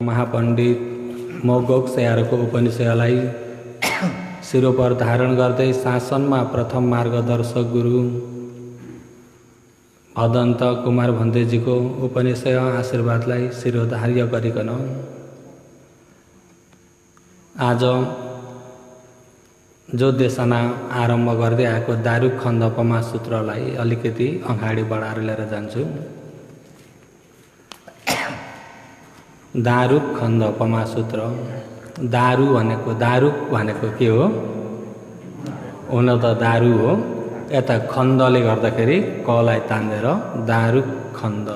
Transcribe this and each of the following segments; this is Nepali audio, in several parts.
महापण्डित मोगोक्सेयारको उपनिषदलाई शिरो पर धारण गर्दै शासनमा प्रथम मार्गदर्शक गुरु भदन्त कुमार भन्देजीको उपनिषद आशीर्वादलाई शिरोधार्य गरिकन आज जो देशना आरम्भ गर्दै आएको दारुक खण्ड पमा सूत्रलाई अलिकति अगाडि बढाएर लिएर जान्छु। दारुक खण्ड पमा सूत्र। दारु भनेको के हो? हुन त दारु हो, यता खण्डले गर्दाखेरि कलाई तान्देर दारुक खण्ड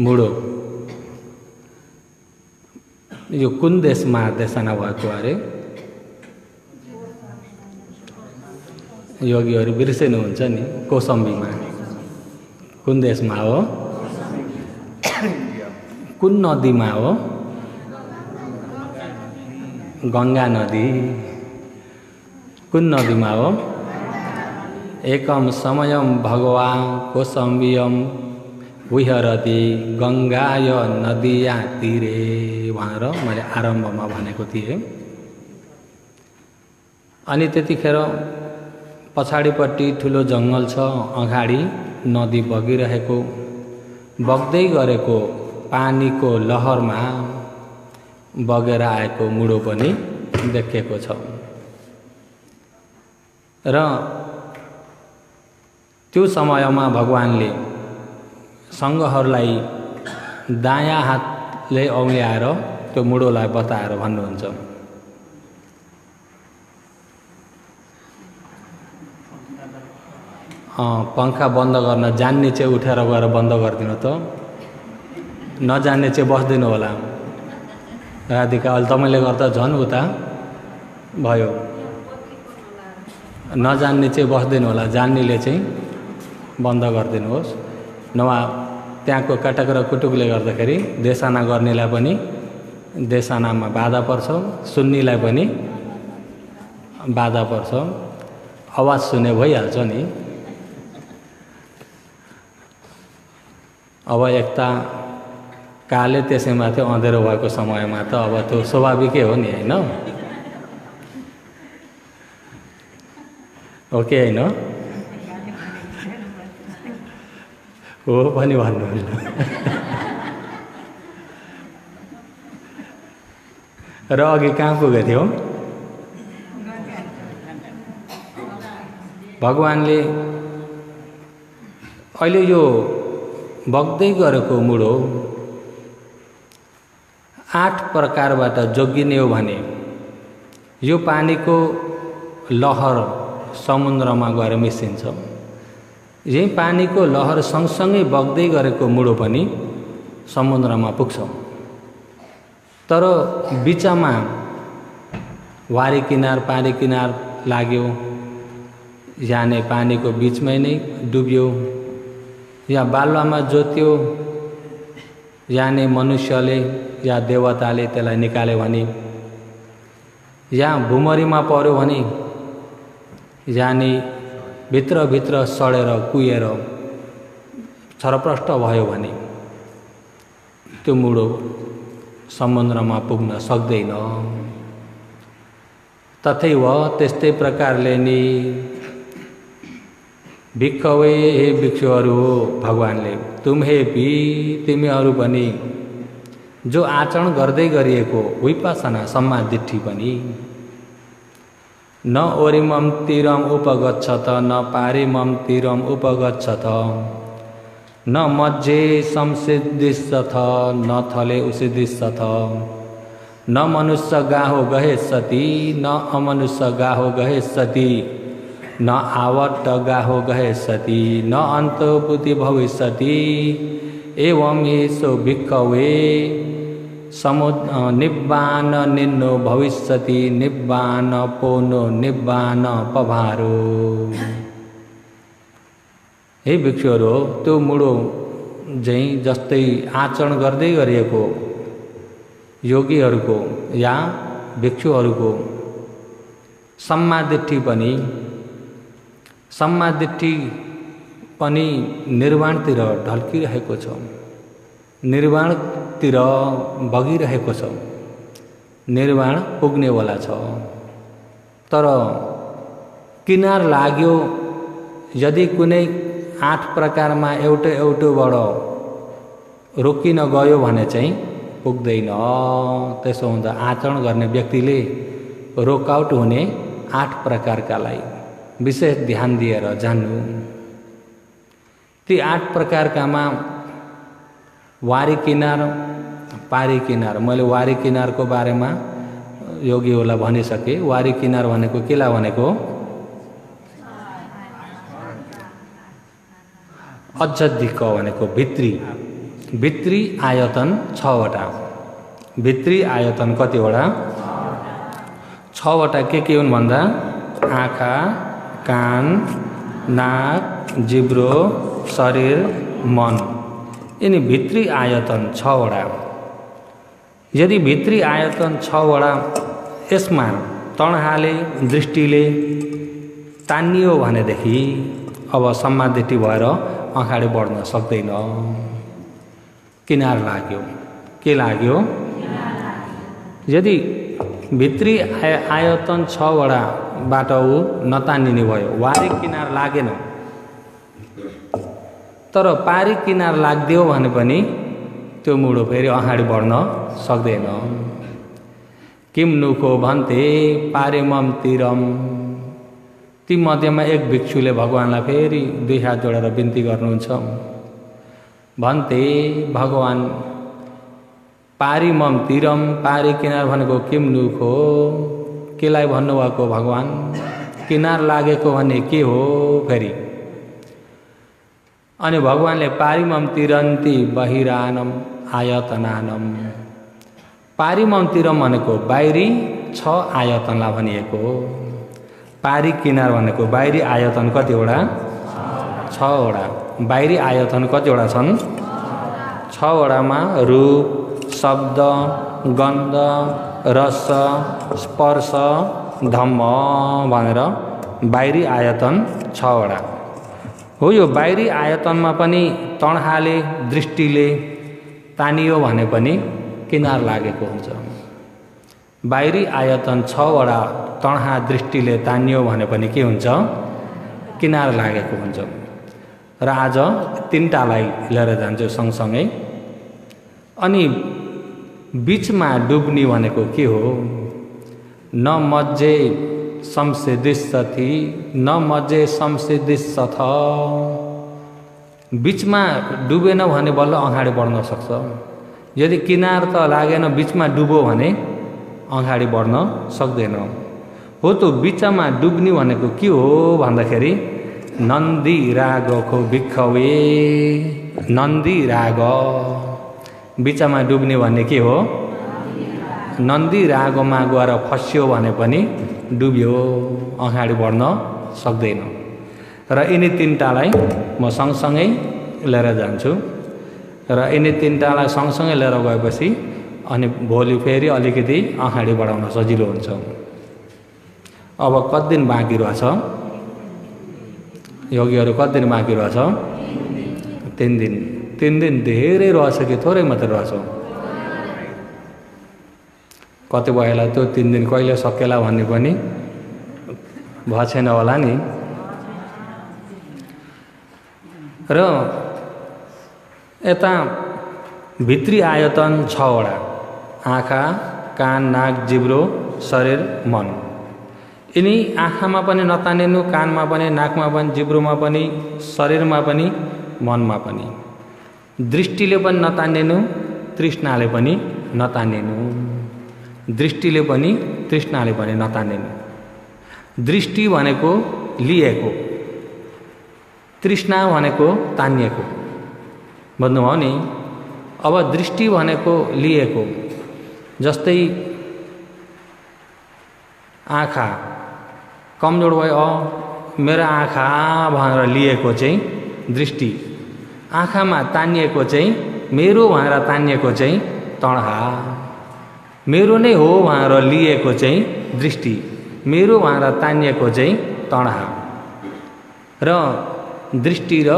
मुडो। यो कुन देशमा देशना भएको अरे? योगीहरू बिर्सिनुहुन्छ नि, कौसम्बीमा। कुन देशमा हो? कुन नदीमा हो? गंगा नदी। कुन नदीमा हो? एकम समयम भगवान कौसम्बियम विहरति गंगाय नदिया तीरे भनेर मैले आरम्भमा भनेको थिएँ। अनि त्यतिखेर पछाडिपट्टि ठुलो जङ्गल छ, अगाडि नदी बगिरहेको, बग्दै गरेको पानीको लहरमा बगेर आएको मुडो पनि देखेको छ। र त्यो समयमा भगवानले सङ्घहरूलाई दायाँ हातले औँल्याएर त्यो मुडोलाई बताएर भन्नुहुन्छ, पंखा बन्द गर्न जान्ने चाहिँ उठेर गएर बन्द गरिदिनु त, नजान्ने चाहिँ बस्दिनु होला। राधिका अहिले तपाईँले गर्दा झन् उता भयो। नजान्ने चाहिँ बस्दिनु होला, जान्नेले चाहिँ बन्द गरिदिनुहोस्। नभए त्यहाँको कटक र कुटुकले गर्दाखेरि देशना गर्नेलाई पनि देशनामा बाधा पर्छ, सुन्नेलाई पनि बाधा पर्छ। आवाज सुने भइहाल्छ नि। अब एकता काले त्यसैमाथि अँधेरो भएको समयमा त अब त्यो स्वाभाविकै हो नि, होइन? हो कि होइन? हो पनि भन्नुहुन्न। र अघि कहाँ पुगेको थियो? भगवानले अहिले यो बग्दै गरेको मुडो 8 प्रकारबाट जोगिने हो भने यो पानीको लहर समुद्रमा गएर मिसिन्छ। यही पानीको लहर सँगसँगै बग्दै गरेको मुडो पनि समुद्रमा पुग्छ। तर बिचमा वारी किनार पानी किनार लाग्यो, याने पानीको बिचमै नै डुब्यो, या बालुवामा जोत्यो, याने मनुष्यले या देवताले त्यसलाई निकाल्यो भने, या भुमरीमा पर्यो भने, यानी भित्रभित्र सडेर कुहिएर छरप्रष्ट भयो भने त्यो मुडो समुद्रमा पुग्न सक्दैन। तथैव त्यस्तै प्रकारले नि भिक्षवे हे भिक्षुहरू हो भगवानले, तुम्हे भी तिमीहरू पनि जो आचरण गर्दै गरिएको विपसना सम्मादिठी पनि न ओरिमम तीरम उपगच्छत न पारिमम तीरम उपगच्छत न मज्जे संसिद्धिष्यथ न थले उसिद्धिष्यथ न मनुष्य गाहो गहेष्यति न अमनुष्य गाहो गहेष्यति न आवट्ट गाहो गहेष्यति न अंतो बुद्धि भविष्यति एवं येषु भिक्खवे निब्बान निन्नो भविष्यति निब्बान पोनो निब्बान पभारो। हे भिक्षुहरू, त्यो मुडो चाहिँ जस्तै आचरण गर्दै गरिएको योगीहरूको या भिक्षुहरूको सम्मादिठी पनि निर्वाणतिर ढल्किरहेको छ। निर्वाण तिर बगिरहेको छ, निर्वाण पुग्नेवाला छ। तर किनार लाग्यो यदि कुनै 8 प्रकारमा एउटैबाट रोकिन गयो भने चाहिँ पुग्दैन। त्यसो हुँदा आचरण गर्ने व्यक्तिले रोकआउट हुने 8 प्रकारकालाई विशेष ध्यान दिएर जान्नु। ती 8 प्रकारकामा वारी किनार, पारी किनार, मैले वारी किनारको बारेमा योगीहरूलाई भनिसके। वारी किनार भनेको केलाई भनेको? अझ दिक्क भनेको भित्री आयतन 6वटा। भित्री आयतन कतिवटा? 6वटा। के हुन् भन्दा आँखा, कान, नाक, जिब्रो, शरीर, मन, यिनी भित्री आयतन 6वटा। यदि भित्री आयतन 6वटा यसमा तणहाले दृष्टिले तानियो भनेदेखि अब सम्मादृष्टि भएर अगाडि बढ्न सक्दैन। किनार लाग्यो। के लाग्यो? यदि भित्री आयतन 6वटाबाट ऊ नतानिने भयो, वारी किनार लागेन, तर पारी किनार लाग्दियो भने पनि त्यो मुडो फेरि अगाडि बढ्न सक्दैन। किम नुको भन्ते पारेमम तिरम। ती मध्येमा एक भिक्षुले भगवानलाई फेरि 2 हात जोडेर बिन्ती गर्नुहुन्छ। भन्ते भगवान पारिमम तिरम, पारी किनार भनेको किम नुक हो। केलाई भन्नुभएको भगवान? किनार लागेको भने के हो फेरि? अनि भगवानले पारिमम तिरन्ती बहिरानम आयतनानम। पारिमम तिरम भनेको बाहिरी 6 आयतनलाई भनिएको हो। पारी किनार भनेको बाहिरी आयतन कतिवटा? 6वटा। बाहिरी आयतन कतिवटा छन्? 6वटामा रूप, शब्द, गन्ध, रस, स्पर्श, धम्म भनेर बाहिरी आयतन 6वटा हो। यो बाहिरी आयतनमा पनि तणहाले दृष्टिले तानियो भने पनि किनार लागेको हुन्छ। बाहिरी आयतन 6वटा तणहा दृष्टिले तानियो भने पनि के हुन्छ? किनार लागेको हुन्छ। र आज 3टालाई लिएर जान्छु सँगसँगै। अनि बीचमा डुब्ने भनेको के हो? न मज्जे संसिदिष्यति न मज्जे संसिदिष्यथ। बीचमा डुबेन भने बल्ल अगाडि बढ्न सक्छ। यदि किनार त लागेन, बीचमा डुबो भने अगाडि बढ्न सक्दैन। हो त बीचमा डुब्ने भनेको के हो भन्दाखेरि नन्दी रागको भिक्षवे। नन्दी राग बीचमा डुब्ने भन्ने के हो? नन्दी रागमा गएर फस्यो भने पनि डुब्यो, अगाडि बढ्न सक्दैन। र यिनी 3टालाई म सँगसँगै लिएर जान्छु। र यिनी 3टालाई सँगसँगै लिएर गएपछि अनि भोलि फेरि अलिकति अगाडि बढाउन सजिलो हुन्छ। अब कति दिन बाँकी रहेछ? योगीहरू कति दिन बाँकी रहेछ? 3 दिन। 3 दिन धेरै रहेछ कि थोरै मात्रै रहेछ? कति भएला त्यो 3 दिन कहिले सकेला भन्ने पनि भएको छैन होला नि। र यता भित्री आयतन 6वटा। आँखा, कान, नाक, जिब्रो, शरीर, मन। यिनी आँखामा पनि नतानिनु, कानमा पनि, नाकमा पनि, जिब्रोमा पनि, शरीरमा पनि, मनमा पनि। दृष्टिले पनि नतानिनु, तृष्णाले पनि नतानिनु। दृष्टिले पनि तृष्णाले पनि नतानिनु। दृष्टि भनेको लिएको, तृष्णा भनेको तानिएको। बुझ्नुभयो नि? अब दृष्टि भनेको लिएको, जस्तै आँखा कमजोर भयो, मेरो आँखा भनेर लिएको चाहिँ दृष्टि। आँखामा तानिएको चाहिँ मेरो भनेर तानिएको चाहिँ तणहा। मेरो नै हो भनेर लिएको चाहिँ दृष्टि, मेरो भनेर तानिएको चाहिँ तणहा। र दृष्टि र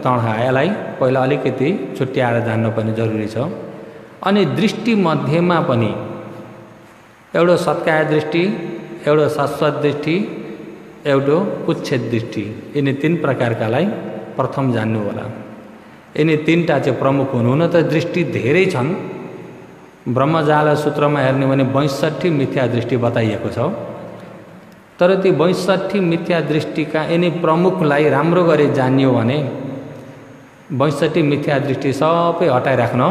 तणहा यसलाई पहिला अलिकति छुट्याएर जान्नु पनि जरुरी छ। अनि दृष्टि मध्येमा पनि एउटा सत्काय दृष्टि, एउटा शाश्वत दृष्टि, एउटा उच्छेद दृष्टि, यिनी 3 प्रकारकालाई प्रथम जान्नु होला। यिनी 3टा चाहिँ प्रमुख हुनु। हुन त दृष्टि धेरै छन्, ब्रह्मजाल सूत्रमा हेर्ने भने 62 मिथ्या दृष्टि बताइएको छ। तर ती 62 मिथ्या दृष्टिका यिनी प्रमुखलाई राम्रो गरी जानियो भने 62 मिथ्या दृष्टि सबै हटाइराख्न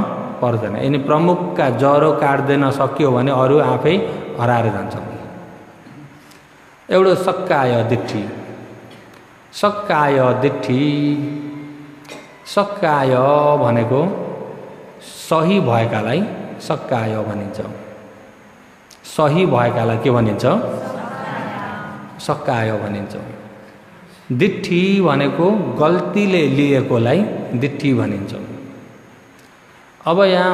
पर्दैन। यिनी प्रमुखका जरो काट्दैन सकियो भने अरू आफै हराएर जान्छन्। एउटा सक्काय दृष्टि। सक्काय दृष्टि, सक्काय भनेको सही भएकालाई सक्काय भनिन्छ। सही भएकालाई के भनिन्छ? सक्काय भनिन्छ। दिट्ठी भनेको गल्तीले लिएकोलाई दिट्ठी भनिन्छ। अब यहाँ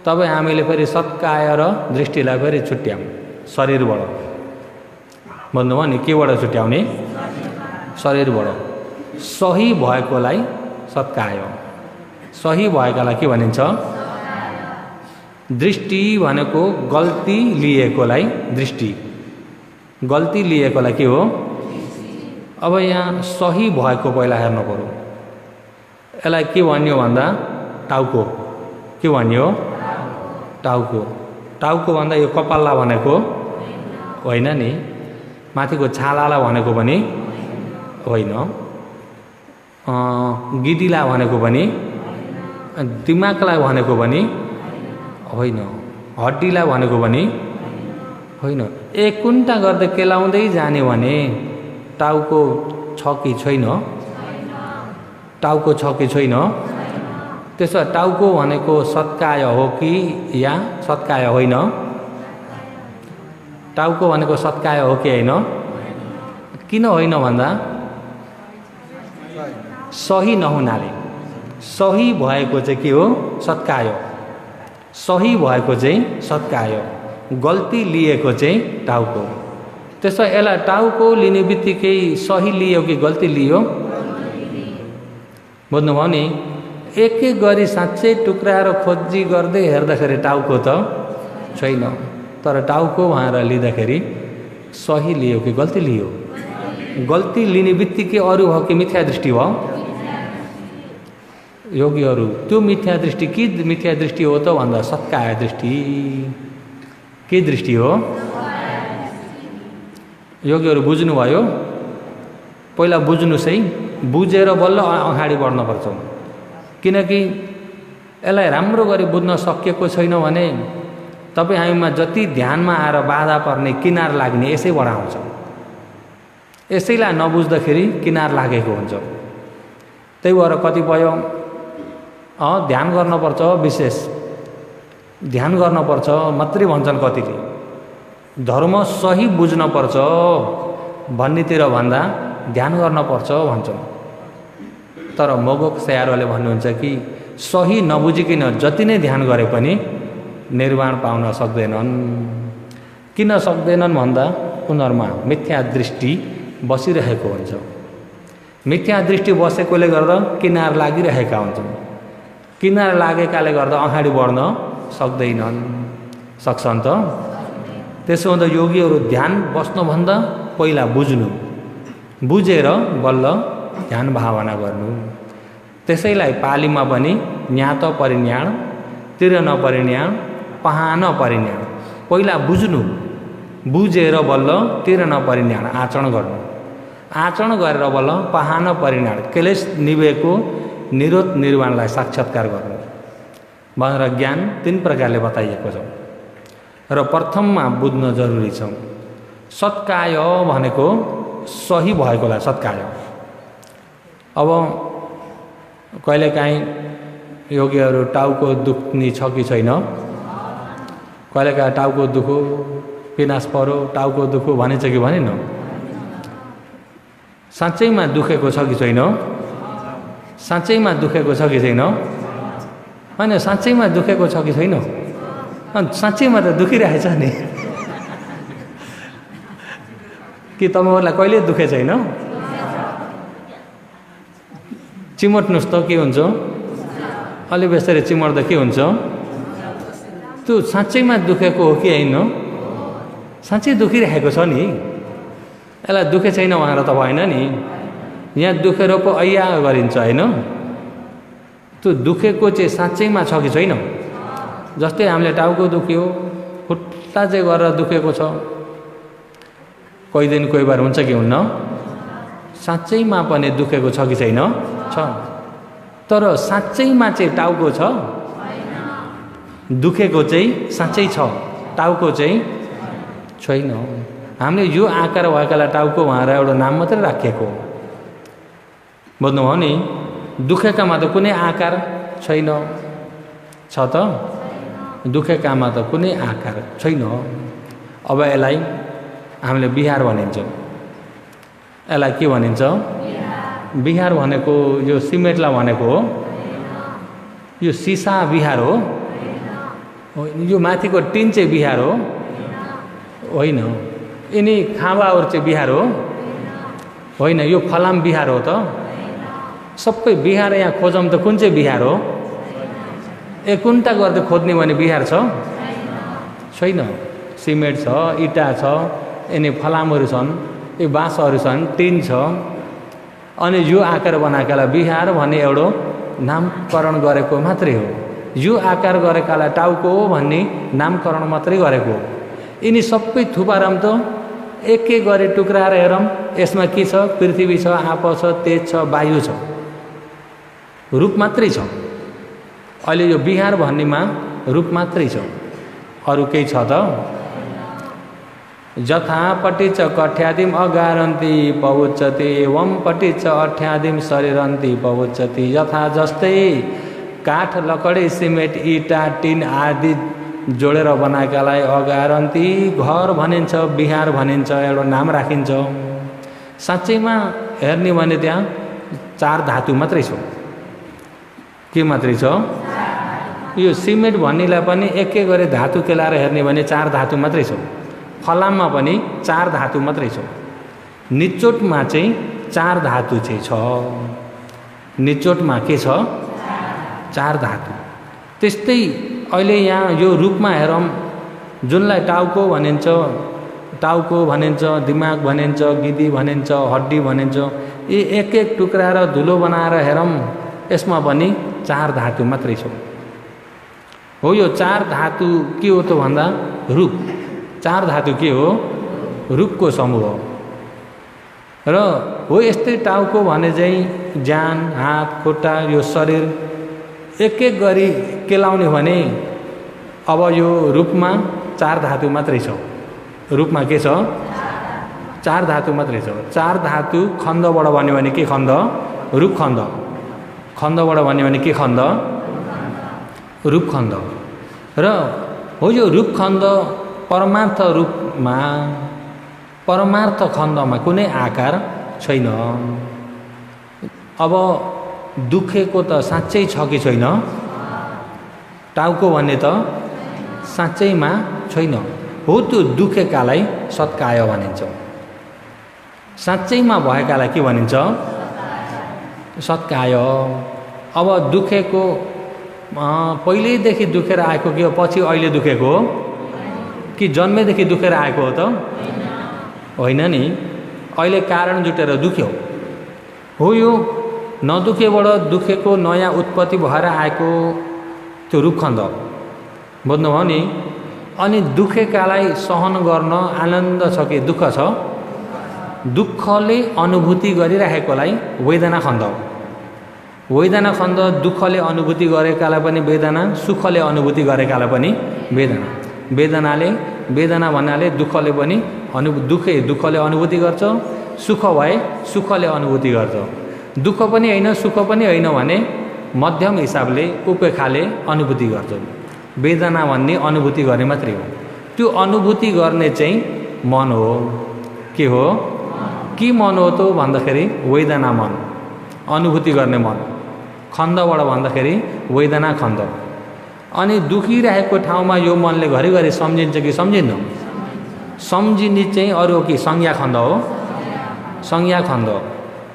तपाईँ हामीले फेरि सत्काय र दृष्टिलाई फेरि छुट्याउँ शरीरबाट। भन्नुभयो नि केबाट छुट्याउने? शरीरबाट। सही भएकोलाई सत्काय, सही भएकालाई के भनिन्छ? दृष्टि भनेको गल्ती लिएकोलाई दृष्टि, गल्ती लिएकोलाई के हो? अब यहाँ सही भएको पहिला हेर्नु पर्यो। यसलाई के भन्यो भन्दा टाउको। के भन्यो? टाउको। टाउको भन्दा यो कपालला भनेको होइन नि, माथिको छालालाई भनेको पनि होइन, गिदीलाई भनेको पनि, दिमागलाई भनेको पनि होइन, हड्डीलाई भनेको पनि होइन। एक कुन्टा गर्दै केलाउँदै जाने भने टाउको छ कि छैन? टाउको छ कि छैन? त्यसो भए टाउको भनेको सत्काय हो कि या सत्काय होइन? टाउको भनेको सत्काय हो कि होइन? किन होइन भन्दा सही नहुनाले। सही भएको चाहिँ के हो? सत्काय। सही भएको चाहिँ सत्काय, गल्ती लिएको चाहिँ टाउको। त्यसो यसलाई टाउको लिने बित्तिकै सही लियो कि गल्ती लियो? बुझ्नुभयो नि? एक एक गरी साँच्चै टुक्राएर खोजी गर्दै हेर्दाखेरि टाउको त छैन, तर टाउको भनेर लिँदाखेरि सही लियो कि गल्ती लियो? गल्ती लिने बित्तिकै अरू हो कि मिथ्या दृष्टि भयो? योगीहरू त्यो मिथ्या दृष्टि के मिथ्या दृष्टि हो त भन्दा सत्काय दृष्टि। के दृष्टि हो? योगीहरू बुझ्नुभयो? पहिला बुझ्नुहोस् है, बुझेर बल्ल अगाडि बढ्नुपर्छ। किनकि यसलाई राम्रो गरी बुझ्न सकिएको छैन भने तपाईँ हामीमा जति ध्यानमा आएर बाधा पर्ने, किनार लाग्ने यसैबाट आउँछ। यसैलाई नबुझ्दाखेरि किनार लागेको हुन्छ। त्यही भएर कतिपय ध्यान गर्नुपर्छ, विशेष ध्यान गर्नुपर्छ मात्रै भन्छन् कतिले। धर्म सही बुझ्नुपर्छ भन्नेतिर भन्दा ध्यान गर्नुपर्छ भन्छन्। तर मोगोक स्यारोले भन्नुहुन्छ कि सही नबुझिकन जति नै ध्यान गरे पनि निर्वाण पाउन सक्दैनन्। किन सक्दैनन् भन्दा उनीहरूमा मिथ्या दृष्टि बसिरहेको हुन्छ। मिथ्या दृष्टि बसेकोले गर्दा किनार लागिरहेका हुन्छन्। किनार लागेकाले गर्दा अगाडि बढ्न सक्छन् त। त्यसो हुँदा योगीहरू ध्यान बस्नुभन्दा पहिला बुझ्नु, बुझेर बल्ल ध्यान भावना गर्नु। त्यसैलाई पालीमा पनि न्यात परिज्ञान, तिरन परिज्ञान, पहान परिज्ञान। पहिला बुझ्नु, बुझेर बल्ल तिरन परिज्ञान आचरण गर्नु। आचरण गरेर बल्ल पहान परिज्ञान, क्लेश निभेको निरोध निर्वाणलाई साक्षात्कार गर्नु भनेर ज्ञान 3 प्रकारले बताइएको छ। र प्रथममा बुझ्न जरुरी छ। सत्काय भनेको सही भएकोलाई सत्काय। अब कहिलेकाहीँ योगीहरू टाउको दुख्ने छ कि छैन? कहिलेकाहीँ टाउको दुखो, पिनास परो, टाउको दुखो भनेछ कि भनेन? साँच्चैमा दुखेको छ कि छैन? साँच्चैमा दुखेको छ कि छैन? होइन, साँच्चैमा दुखेको छ कि छैन? साँच्चैमा त दुखिरहेछ नि। कि तपाईँहरूलाई कहिले दुखे छैन? चिमट्नुहोस् त के हुन्छ? अलि बेसरी चिमट्दा के हुन्छ? त्यो साँच्चैमा दुखेको हो कि होइन? साँच्चै दुखिरहेको छ नि, यसलाई दुखे छैन भनेर त भएन नि। यहाँ दुखेर पो ऐया गरिन्छ होइन? त्यो दुखेको चाहिँ साँच्चैमा छ कि छैन? जस्तै हामीले टाउको दुख्यो, खुट्टा चाहिँ गरेर दुखेको छ, कोही दिन कोही बार हुन्छ कि हुन्न? साँच्चैमा पनि दुखेको छ कि छैन? छ। तर साँच्चैमा चाहिँ टाउको छ? दुखेको चाहिँ साँच्चै छ, टाउको चाहिँ छैन। हामीले यो आकार भएकालाई टाउको भनेर एउटा नाम मात्रै राखेको, बुझ्नुभयो नि? दुखेकामा त कुनै आकार छैन, छ त? दुखेकामा त कुनै आकार छैन। अब यसलाई हामीले बिहार भनिन्छ। यसलाई के भनिन्छ? बिहार भनेको यो सिमेन्टलाई भनेको हो? यो सिसा बिहार हो? यो माथिको टिन चाहिँ बिहार हो? होइन। यिनी खाँबाहरू चाहिँ बिहार हो? होइन। यो फलाम बिहार हो त? सबै बिहार यहाँ खोजौँ त कुन चाहिँ बिहार हो? कुन्टा गर्दै खोज्ने भने बिहार छ? छैन। सिमेन्ट छ, इँटा छ, यिनी फलामहरू छन्, यी बाँसहरू छन्, टिन छ, अनि यो आकार बनाएकालाई बिहार भन्ने एउटा नामकरण गरेको मात्रै हो। यो आकार गरेकालाई टाउको भन्ने नामकरण मात्रै गरेको। यिनी सबै थुपारम त एक एक गरी टुक्राएर हेरौँ, यसमा के छ? पृथ्वी छ, आप छ, तेज छ, वायु छ, रूप मात्रै छ। अहिले यो बिहार भन्नेमा रूप मात्रै छ, अरू केही छ त? जथापट्टि च कठ्यादिम अगारन्ती पहुच्चति एवं पट्टि च अठ्यादिम शरीरन्ती पहुच्चति। यथा जस्तै काठ, लकडी, सिमेन्ट, इँटा, टिन आदि जोडेर बनाएकालाई अगारन्ती घर भनिन्छ, बिहार भनिन्छ, एउटा नाम राखिन्छ। साँच्चैमा हेर्ने भने त्यहाँ 4 धातु मात्रै छ। के मात्रै छ? यो सिमेन्ट भन्नेलाई पनि एक एक गरी धातु केलाएर हेर्ने भने 4 धातु मात्रै छ। फलाममा पनि 4 धातु मात्रै छ। निचोटमा चाहिँ 4 धातु चाहिँ छ। निचोटमा के छ? 4 धातु। त्यस्तै अहिले यहाँ यो रूपमा हेरौँ, जुनलाई टाउको भनिन्छ, टाउको भनिन्छ, दिमाग भनिन्छ, गिदी भनिन्छ, हड्डी भनिन्छ, यी एक एक टुक्रा र धुलो बनाएर हेरौँ, यसमा पनि 4 धातु मात्रै छ। हो, यो 4 धातु के हो त भन्दा रूप। 4 धातु के हो? रूपको समूह हो। र हो यस्तै टाउको भने चाहिँ ज्यान, हात, खुट्टा, यो शरीर एक एक गरी केलाउने भने अब यो रूपमा 4 धातु मात्रै छ। रूपमा के छ? 4 धातु मात्रै छ। 4 धातु खण्डबाट भन्यो भने के खण्ड? रूप खण्ड। खण्डबाट भन्यो भने के खण्ड? रूप खण्ड। र हो यो रूप खण्ड परमार्थ रूपमा, परमार्थ खण्डमा कुनै आकार छैन। अब दुखेको त साँच्चै छ कि छैन? टाउको भन्ने त साँच्चैमा छैन। हो, त्यो दुखेकालाई सत्काय भनिन्छ। साँच्चैमा भएकालाई के भनिन्छ? सत्काय। अब दुखेको पहिल्यैदेखि दुखेर आएको कि पछि अहिले दुखेको हो कि जन्मेदेखि दुखेर आएको हो त? होइन नि, अहिले कारण जुटेर दुख्यो। हो, यो नदुखेबाट दुखेको नयाँ उत्पत्ति भएर आएको त्यो रूपखण्ड, बुझ्नुभयो नि? अनि दुखेकालाई सहन गर्न आनन्द छ कि दुःख छ? दुःखले अनुभूति गरिरहेकोलाई वेदना खण्ड। वेदना खण्ड दुःखले अनुभूति गरेकालाई पनि वेदना, सुखले अनुभूति गरेकालाई पनि वेदना। वेदना भन्नाले दुःखले पनि दुःखले अनुभूति गर्छ, सुख भए सुखले अनुभूति गर्छ। दुःख पनि होइन, सुख पनि होइन भने मध्यम हिसाबले उपेक्षाले अनुभूति गर्छ। वेदना भन्ने अनुभूति गर्ने मात्रै हो। त्यो अनुभूति गर्ने चाहिँ मन हो। के हो? के मन हो त भन्दाखेरि वेदना मन, अनुभूति गर्ने मन। खण्डबाट भन्दाखेरि वेदना खण्ड। अनि दुखिरहेको ठाउँमा यो मनले घरिघरि सम्झिन्छ कि सम्झिन्न? सम्झिने चाहिँ अरू कि संज्ञा खण्ड हो। संज्ञा खण्ड।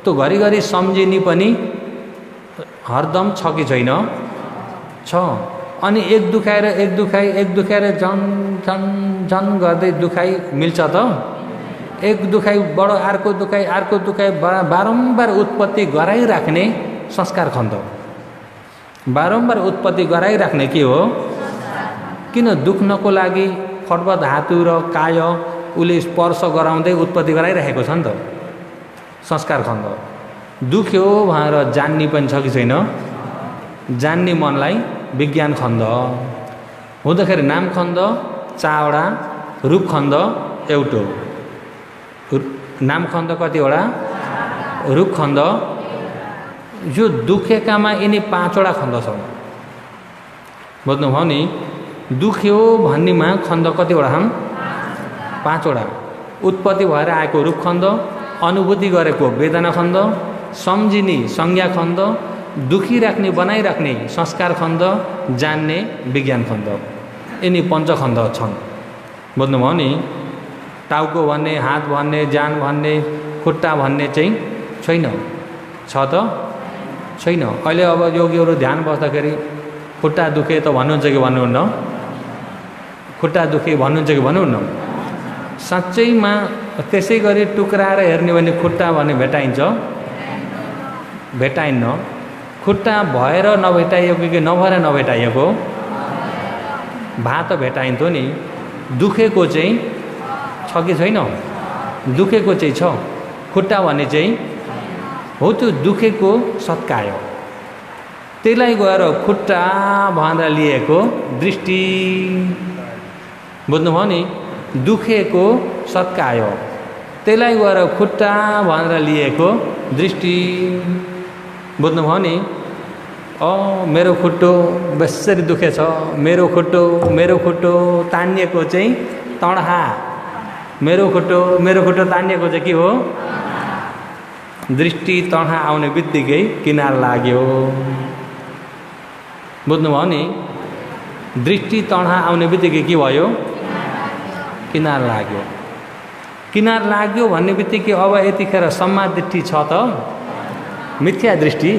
त्यो घरिघरि सम्झिने पनि हरदम छ कि छैन? छ। अनि एक दुखाएर झन गर्दै दुखाइ मिल्छ त? एक दुखाइ बडो अर्को दुखाइ बारम्बार उत्पत्ति गराइराख्ने संस्कार खण्ड। बारम्बार उत्पत्ति गराइराख्ने के हो? किन दुख्नको लागि फटबट धातु र काय उसले स्पर्श गराउँदै उत्पत्ति गराइरहेको छ नि त संस्कार खण्ड। दुख्यो भनेर जान्ने पनि छ कि छैन? जान्ने मनलाई विज्ञान खण्ड हुँदाखेरि नाम खण्ड 4वटा, रूप खण्ड एउटो। नाम खण्ड कतिवटा? रूप खण्ड। यो दुखेकामा यिनी 5वटा खण्ड छन्। बुझ्नुभयो नि? दुख्यो भन्नेमा खण्ड कतिवटा छन्? 5वटा। उत्पत्ति भएर आएको रूप खण्ड, अनुभूति गरेको वेदना खण्ड, सम्झिने संज्ञा खण्ड, दुखिराख्ने बनाइराख्ने संस्कार खण्ड, जान्ने विज्ञान खण्ड। यिनी पञ्चखण्ड छन्। बुझ्नुभयो नि? टाउको भन्ने, हात भन्ने, जान भन्ने, खुट्टा भन्ने चाहिँ छैन। छ त? छैन। अहिले अब योगीहरू ध्यान बस्दाखेरि खुट्टा दुखे त भन्नुहुन्छ कि भन्नुहुन्न? खुट्टा दुखे भन्नुहुन्छ कि भन्नुहुन्न? साँच्चैमा त्यसै गरी टुक्राएर हेर्ने भने खुट्टा भन्ने भेटाइन्छ? भेटाइन्न। खुट्टा भएर नभेटाइएको कि नभएर नभेटाइएको? भात भेटाइन्थ्यो नि। दुखेको चाहिँ छ कि छैन? दुखेको चाहिँ छ। खुट्टा भन्ने चाहिँ हो त्यो दुखेको सत्काय। त्यसलाई गएर खुट्टा भनेर लिएको दृष्टि। बुझ्नुभयो नि? दुखेको सत्काय, त्यसलाई गएर खुट्टा भनेर लिएको दृष्टि। बुझ्नुभयो नि? मेरो खुट्टो बेसरी दुखेछ, मेरो खुट्टो तानिएको चाहिँ तडहा। मेरो खुट्टो तानिएको चाहिँ के हो? दृष्टि तडहा आउने बित्तिकै किनार लाग्यो। बुझ्नुभयो नि? दृष्टि तडहा आउने बित्तिकै के भयो? किनार लाग्यो। किनार लाग्यो भन्ने बित्तिकै अब यतिखेर सम्मा दृष्टि छ त? मिथ्या दृष्टि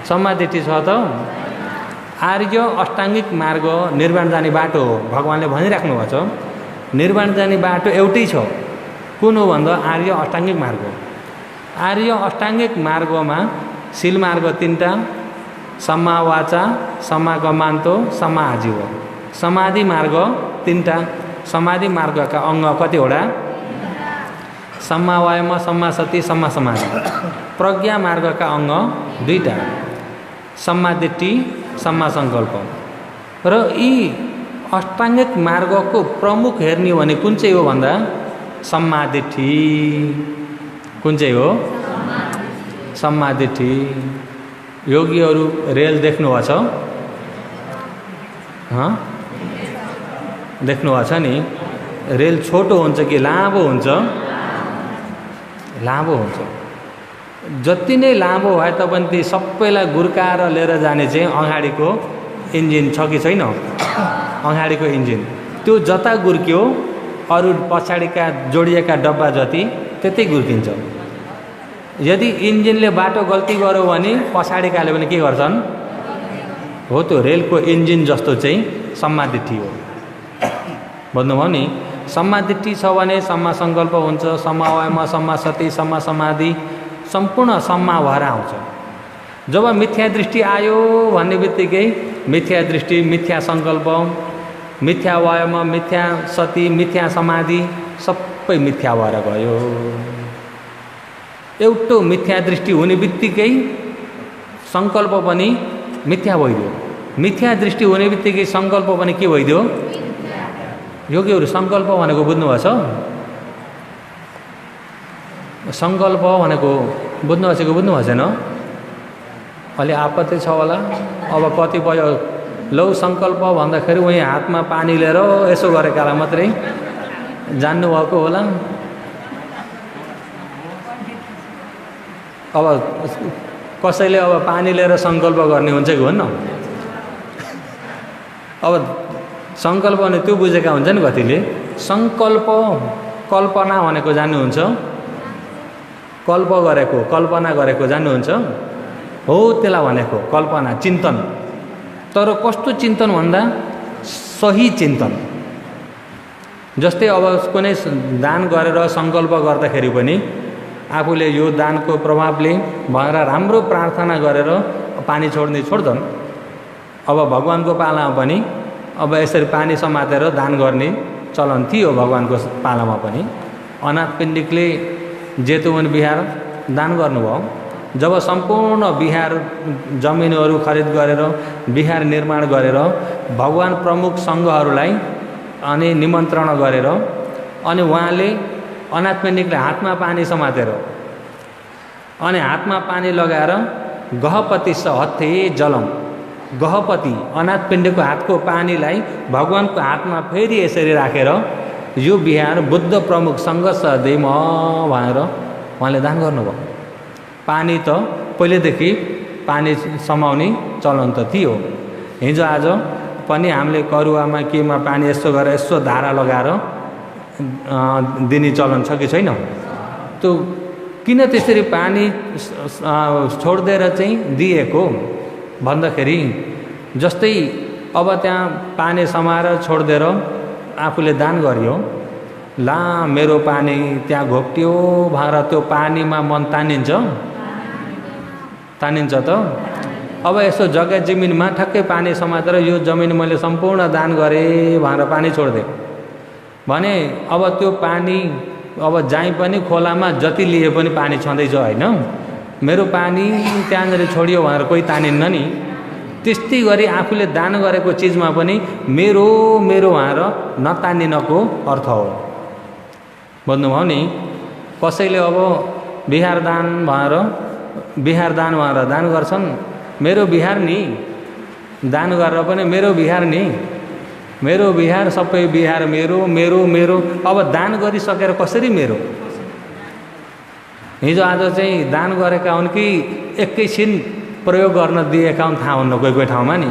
सम्मा दृष्टि छ त? आर्य अष्टाङ्गिक मार्ग निर्वाण जाने बाटो हो। भगवानले भनिराख्नु भएको छ निर्वाण जाने बाटो एउटै छ। कुन हो भन्दा आर्य अष्टाङ्गिक मार्ग। आर्य अष्टाङ्गिक मार्गमा शील मार्ग 3टा, सम्मा वाचा, सम्मा कम्मान्तो, सम्मा आजीव। समाधि मार्ग 3टा। समाधि मार्गका अङ्ग कतिवटा? सम्मा वायाम, सम्मा सति, सम्मा समाधि। प्रज्ञा मार्गका अङ्ग 2टा, सम्मा दिट्ठी, सम्मा सङ्कल्प। र यी अष्टाङ्गिक मार्गको प्रमुख हेर्ने भने कुन चाहिँ हो भन्दा सम्मा दिट्ठी। कुन चाहिँ हो? सम्मा दिट्ठी। योगीहरू रेल देख्नुभएको छ? देख्नुभएको छ नि? रेल छोटो हुन्छ कि लामो हुन्छ? लामो हुन्छ। जति नै लामो भए तापनि ती सबैलाई गुर्काएर लिएर जाने चाहिँ अगाडिको इन्जिन छ कि छैन? अगाडिको इन्जिन त्यो जता गुर्क्यो अरू पछाडिका जोडिएका डब्बा जति त्यतै गुर्किन्छ। यदि इन्जिनले बाटो गल्ती गर्यो भने पछाडिकाले पनि के गर्छन्? हो त्यो रेलको इन्जिन जस्तो चाहिँ सम्मा दिट्ठी हो। भन्नुभयो नि? सम्मा दिट्ठी छ भने सम्मा सङ्कल्प हुन्छ, सम्मा वायाम, सम्मा सति, सम्मा समाधि, सम्पूर्ण सम्मा भएर आउँछ। जब मिथ्या दृष्टि आयो भन्ने बित्तिकै मिथ्या दृष्टि, मिथ्या सङ्कल्प, मिथ्या वायाम, मिथ्या सति, मिथ्या समाधि सबै मिथ्या भएर गयो। एउटो मिथ्या दृष्टि हुने बित्तिकै सङ्कल्प पनि मिथ्या भइदियो। मिथ्या दृष्टि हुने बित्तिकै सङ्कल्प पनि के भइदियो? योगीहरू सङ्कल्प भनेको बुझ्नुभएको छ? सङ्कल्प भनेको बुझ्नुभएको छ कि बुझ्नुभएको छैन? अलि आपत्ति छ होला। अब कतिपय लौ सङ्कल्प भन्दाखेरि उहीँ हातमा पानी लिएर यसो गरेकालाई मात्रै जान्नुभएको होला। अब कसैले अब पानी लिएर सङ्कल्प गर्ने हुन्छ कि भन्न? अब सङ्कल्प भने त्यो बुझेका हुन्छ नि कतिले। सङ्कल्प कल्पना भनेको जान्नुहुन्छ? कल्प गरेको, कल्पना गरेको जान्नुहुन्छ? हो त्यसलाई भनेको कल्पना, चिन्तन। तर कस्तो चिन्तन भन्दा सही चिन्तन। जस्तै अब कुनै दान गरेर सङ्कल्प गर्दाखेरि पनि आफूले यो दानको प्रभावले भएर राम्रो प्रार्थना गरेर पानी छोड्छन्। अब भगवानको पालामा पनि अब यसरी पानी समातेर दान गर्ने चलन थियो भगवानको पालामा पनि। अनाथ पिण्डिकले जेतुवन बिहार दान गर्नुभयो। जब सम्पूर्ण बिहार जमिनहरू खरिद गरेर बिहार निर्माण गरेर भगवान प्रमुख सङ्घहरूलाई अनि निमन्त्रणा गरेर अनि उहाँले अनाथ पिण्डिकले हातमा पानी समातेर अनि हातमा पानी लगाएर गहपति सहथे जलम, गहपति अनाथ पिण्डको हातको पानीलाई भगवानको हातमा फेरि यसरी राखेर यो बिहार बुद्ध प्रमुख सङ्घ सदैव भनेर उहाँले दान गर्नुभयो। पानी त पहिलेदेखि पानी समाउने चलन त थियो। हिजो आज पनि हामीले करुवामा केमा पानी यसो गरेर यसो धारा लगाएर दिने चलन छ कि छैन? त्यो किन त्यसरी पानी छोडिदिएर चाहिँ दिएको भन्दाखेरि जस्तै अब त्यहाँ पानी समाएर छोडिदिएर आफूले दान गरियो, ला मेरो पानी त्यहाँ घोप्टियो भनेर त्यो पानीमा मन तानिन्छ त। अब यसो जग्गा जमिनमा ठ्याक्कै पानी समातेर यो जमिन मैले सम्पूर्ण दान गरेँ भनेर पानी छोडिदिएँ भने अब त्यो पानी अब जहीँ पनि खोलामा जति लिए पनि पानी छँदैछ होइन, मेरो पानी त्यहाँनिर छोडियो भनेर कोही तानिन्न नि। त्यस्तै गरी आफूले दान गरेको चिजमा पनि मेरो मेरो भनेर नतानिनको अर्थ हो। बुझ्नुभयो नि? कसैले अब बिहार दान भनेर दान गर्छन्, मेरो बिहार नि दान गरेर पनि मेरो बिहार नि, मेरो बिहार सबै बिहार मेरो मेरो मेरो। अब दान गरिसकेर कसरी मेरो? हिजो आज चाहिँ दान गरेका हुन् कि एकैछिन प्रयोग गर्न दिएका हुन् थाहा हुन्न कोही कोही ठाउँमा नि।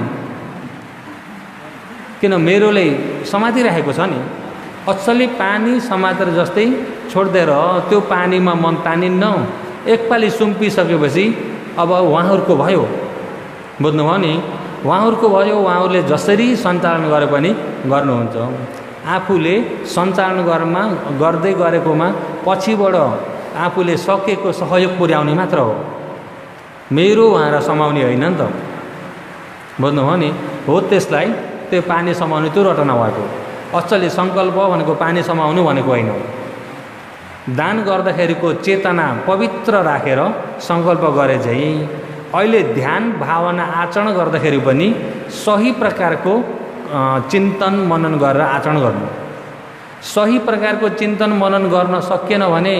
किन मेरोले समातिरहेको छ नि। असली पानी समातेर जस्तै छोडिदिएर त्यो पानीमा मन तानिन्न। एकपालि सुम्पिसकेपछि अब उहाँहरूको भयो। बुझ्नुभयो नि? उहाँहरूको भयो। उहाँहरूले जसरी सञ्चालन गरे पनि गर्नुहुन्छ। आफूले सञ्चालन गर्दै गरेकोमा पछिबाट आफूले सकेको सहयोग पुर्याउने मात्र हो, मेरो भनेर समाउने होइन नि त। बुझ्नुभयो नि? हो त्यसलाई त्यो पानी समाउने त्यो रटना भएको। असली सङ्कल्प भनेको पानी समाउनु भनेको होइन। दान गर्दाखेरिको चेतना पवित्र राखेर सङ्कल्प गरे चाहिँ अहिले ध्यान भावना आचरण गर्दाखेरि पनि सही प्रकारको चिन्तन मनन गरेर आचरण गर्नु। सही प्रकारको चिन्तन मनन गर्न सकिएन भने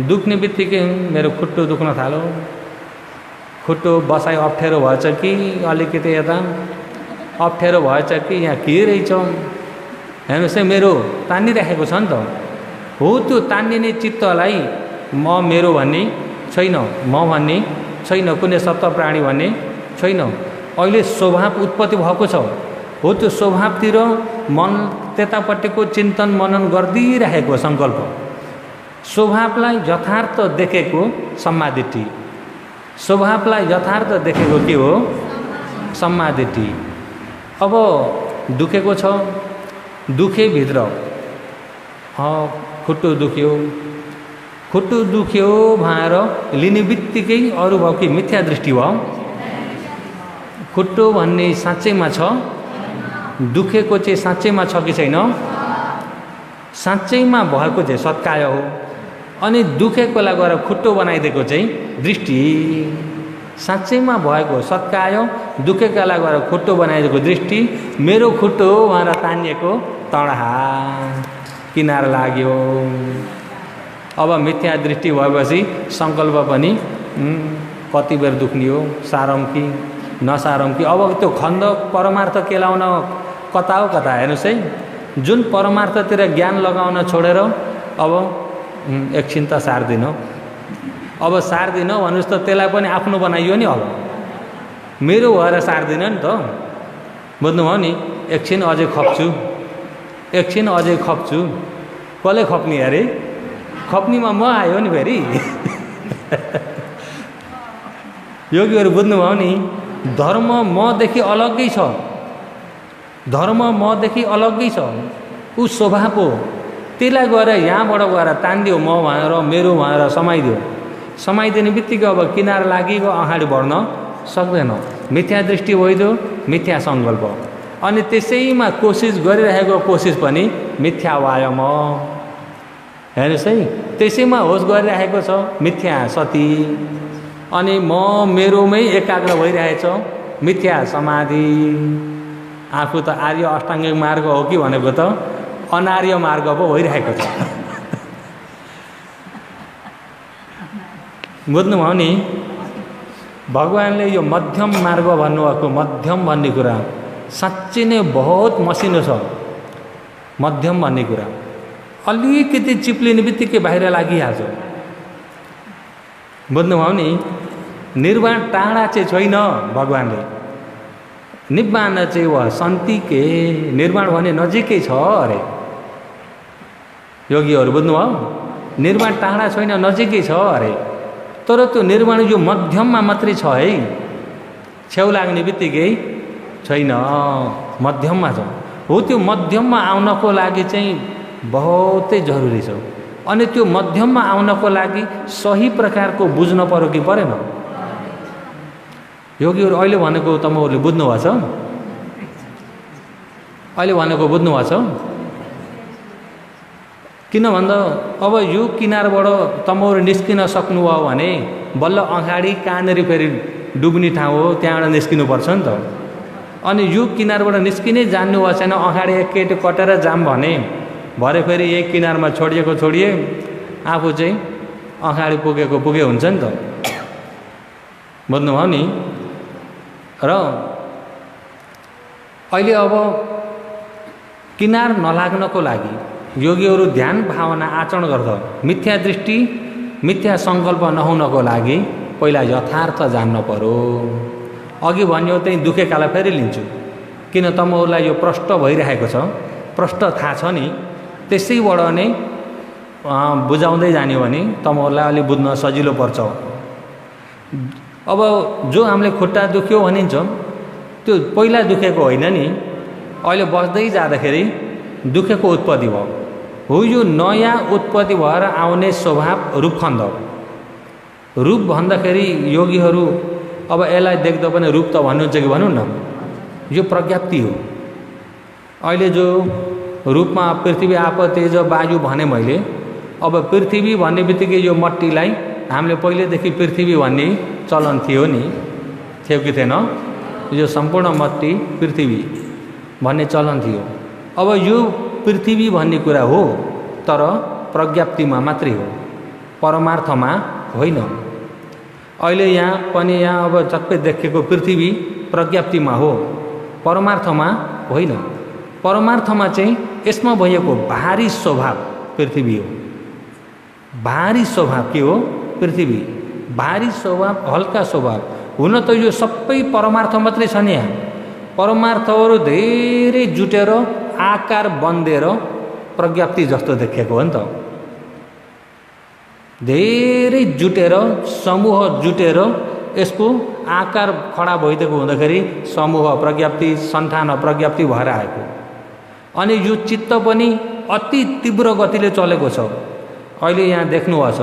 दुख्ने बित्तिकै मेरो खुट्टो दुख्न थाल्यो, खुट्टो बसाइ अप्ठ्यारो भएछ कि अलिकति यता अप्ठ्यारो भएछ कि यहाँ के रहेछ हेर्नुहोस् है, मेरो तानिराखेको छ नि त। हो त्यो तानिने चित्तलाई म मेरो भन्ने छैन, म भन्ने छैन, कुनै सत्व प्राणी भन्ने छैन। अहिले स्वभाव उत्पत्ति भएको छ। हो त्यो स्वभावतिर मन त्यतापट्टिको चिन्तन मनन गरिदिइरहेको सङ्कल्प, स्वभावलाई यथार्थ देखेको सम्मादिटी, स्वभावलाई यथार्थ देखेको के हो? सम्मादिटी। अब दुखेको छ, दुखेभित्र खुट्टो दुख्यो भनेर लिने बित्तिकै अरू भयो कि मिथ्या दृष्टि भयो। खुट्टो भन्ने साँच्चैमा छ, दुखेको चाहिँ साँच्चैमा छ कि छैन? साँच्चैमा भएको चाहिँ सत्काय हो। अनि दुखेकोलाई गएर खुट्टो बनाइदिएको चाहिँ दृष्टि। साँच्चैमा भएको सत्काय, दुखेकोलाई गएर खुट्टो बनाइदिएको दृष्टि। मेरो खुट्टो भनेर तानिएको तडहा किनार लाग्यो। अब मिथ्या दृष्टि भएपछि सङ्कल्प पनि कति बेर दुख्ने हो, सारौँ कि नसारौँ कि। अब त्यो खण्ड परमार्थ केलाउन कता हो कता। हेर्नुहोस् है, जुन परमार्थतिर ज्ञान लगाउन छोडेर अब एकछिन त सार्दिन, अब सार्दिन भन्नुहोस् त त्यसलाई पनि आफ्नो बनाइयो नि। अब मेरो भएर सार्दिन नि त। बुझ्नुभयो नि? एकछिन अझै खप्छु, एकछिन अझै खप्छु। कसले खप्ने अरे? खप्नीमा म आयो नि फेरि। योगीहरू बुझ्नुभयो नि? धर्म मदेखि अलग्गै छ, धर्म मदेखि अलग्गै छ, ऊ स्वभाव हो। त्यसलाई गएर यहाँबाट गएर तानिदियो म भनेर, मेरो भनेर समाइदियो, समाइदिने बित्तिकै अब किनार लागिको अगाडि बढ्न सक्दैन। मिथ्या दृष्टि भइदियो, मिथ्या सङ्कल्प, अनि त्यसैमा कोसिस गरिरहेको कोसिस पनि मिथ्या व्यायाम हेर्नुहोस् है, त्यसैमा होस गरिरहेको छ मिथ्या सती, अनि म मेरोमै एकाग्र भइरहेछ मिथ्या समाधि। आफू त आर्य अष्टाङ्गिक मार्ग हो कि भनेको त अनार्य मार्ग पो भइरहेको छ। बुझ्नुभयो नि? भगवानले यो मध्यम मार्ग भन्नुभएको, मध्यम भन्ने कुरा साँच्चै नै बहुत मसिनो छ। मध्यम भन्ने कुरा अलिकति चिप्लिने बित्तिकै बाहिर लागिहाल्छ। बुझ्नुभयो नि? निर्वाण टाढा चाहिँ छैन भगवानले, निब्बान चाहिँ वा शान्तिके, निर्वाण भने नजिकै छ अरे योगीहरू। बुझ्नुभयो? निर्वाण टाढा छैन, नजिकै छ अरे। तर त्यो निर्वाण यो मध्यममा मात्रै छ है, छेउ लाग्ने बित्तिकै छैन, मध्यममा छ। हो, त्यो मध्यममा आउनको लागि चाहिँ बहुतै जरुरी छ। अनि त्यो मध्यममा आउनको लागि सही प्रकारको बुझ्न पर्यो कि परेन? योगीहरू अहिले भनेको तपाईँहरूले बुझ्नुभएको छ? अहिले भनेको बुझ्नुभएको छ? किन भन्दा अब यो किनारबाट तपाईँहरू निस्किन सक्नुभयो भने बल्ल अगाडि कहाँनिर फेरि डुब्ने ठाउँ हो त्यहाँबाट निस्किनुपर्छ नि त। अनि यो किनारबाट निस्किनै जान्नुभएको छैन, अगाडि एकैट कटेर जाम भने भरे फेरि एक किनारमा छोडिएको छोडिए आफू चाहिँ अगाडि पुगेको पुगे हुन्छ नि त। बुझ्नुभयो नि? र अहिले अब किनार नलाग्नको लागि योगीहरू ध्यान भावना आचरण गर्छ। मिथ्या दृष्टि मिथ्या सङ्कल्प नहुनको लागि पहिला यथार्थ जान्न पर्यो। अघि भन्यो त्यही दुखेकालाई फेरि लिन्छु, किन तपाईँहरूलाई यो प्रष्ट भइरहेको छ, प्रष्ट थाहा छ नि, त्यसैबाट नै बुझाउँदै जान्यो भने तपाईँहरूलाई अलि बुझ्न सजिलो पर्छ। अब जो हामीले खुट्टा दुख्यो भनिन्छ त्यो पहिला दुखेको होइन नि, अहिले बस्दै जाँदाखेरि दुखेको उत्पत्ति भयो। हो, यो नयाँ उत्पत्ति भएर आउने स्वभाव रूपखण्ड। रूप भन्दाखेरि योगीहरू अब यसलाई देख्दा पनि रूप त भन्नुहुन्छ कि भनौँ न, यो प्रज्ञप्ति हो। अहिले जो रूपमा पृथ्वी आप तेज वायु भने मैले, अब पृथ्वी भन्ने बित्तिकै यो मट्टीलाई हामीले पहिलेदेखि पृथ्वी भन्ने चलन थियो नि, थियो कि थिएन? यो सम्पूर्ण मट्टी पृथ्वी भन्ने चलन थियो। अब यो पृथ्वी भन्ने कुरा हो, तर प्रज्ञप्तिमा मात्रै हो, परमार्थमा होइन। अहिले यहाँ पनि यहाँ अब सबै देखेको पृथ्वी प्रज्ञप्तिमा हो, परमार्थमा होइन। परमार्थमा चाहिँ यसमा भएको भारी स्वभाव पृथ्वी हो। भारी स्वभाव के हो? पृथ्वी। भारी स्वभाव, हल्का स्वभाव हुन त यो सबै परमार्थ मात्रै छ नि। यहाँ परमार्थहरू धेरै जुटेर आकार बन्देर प्रज्ञप्ति जस्तो देखेको हो नि त। धेरै जुटेर समूह जुटेर यसको आकार खडा भइदिएको हुँदाखेरि समूह प्रज्ञप्ति, सन्तान प्रज्ञप्ति भएर आएको। अनि यो चित्त पनि अति तीव्र गतिले चलेको छ। अहिले यहाँ देख्नुभएको छ,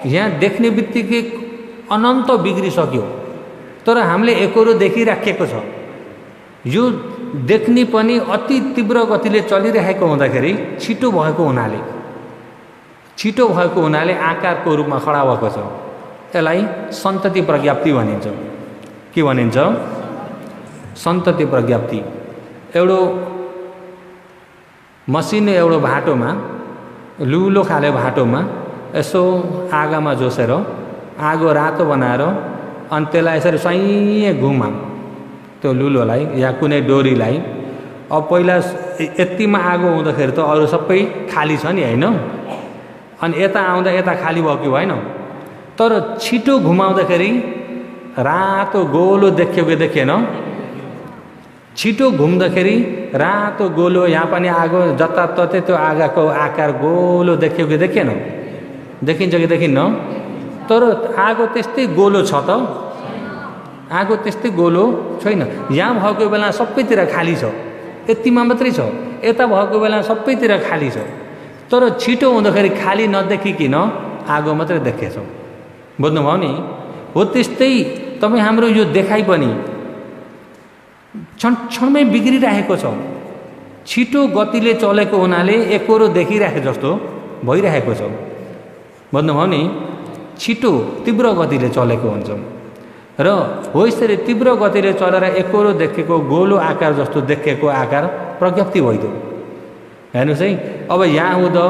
यहाँ देख्ने बित्तिकै अनन्त बिग्रिसक्यो, तर हामीले एकरो देखिराखेको छ। यो देख्ने पनि अति तीव्र गतिले चलिरहेको हुँदाखेरि छिटो भएको हुनाले आकारको रूपमा खडा भएको छ। यसलाई सन्तति प्रज्ञप्ति भनिन्छ। के भनिन्छ? सन्तति प्रज्ञप्ति। एउटा मसिनो एउटा भाटोमा, लुलो खाले भाटोमा यसो आगोमा जोसेर आगो रातो बनाएर अनि त्यसलाई यसरी सही घुमाम त्यो लुलोलाई या कुनै डोरीलाई। अब पहिला यतिमा आगो हुँदाखेरि त अरू सबै खाली छ नि, होइन? अनि यता आउँदा यता खाली भयो कि भएन? तर छिटो घुमाउँदाखेरि रातो गोलो देखियो कि देखेन? छिटो घुम्दाखेरि रातो गोलो, यहाँ पनि आगो जताततै त्यो आगोको आकार गोलो देखियो कि देखेन? देखिन्छ कि देखिन्न? तर आगो त्यस्तै गोलो छ त? आगो त्यस्तै गोलो छैन। यहाँ भएको बेला सबैतिर खाली छ, यतिमा मात्रै छ। यता भएको बेला सबैतिर खाली छ, तर छिटो हुँदाखेरि खाली नदेखिकन आगो मात्रै देखेछौँ। बुझ्नुभयो नि? हो त्यस्तै तपाईँ हाम्रो यो देखाइ पनि क्षण क्षणमै बिग्रिरहेको छ। छिटो गतिले चलेको हुनाले एकरो देखिराखे जस्तो भइरहेको छ। बुझ्नुभयो नि? छिटो तीव्र गतिले चलेको हुन्छ र हो यसरी तीव्र गतिले चलेर एकरो देखेको गोलो आकार जस्तो देखेको आकार प्रज्ञप्ति भइदियो। हेर्नुहोस् है, अब यहाँ हुँदा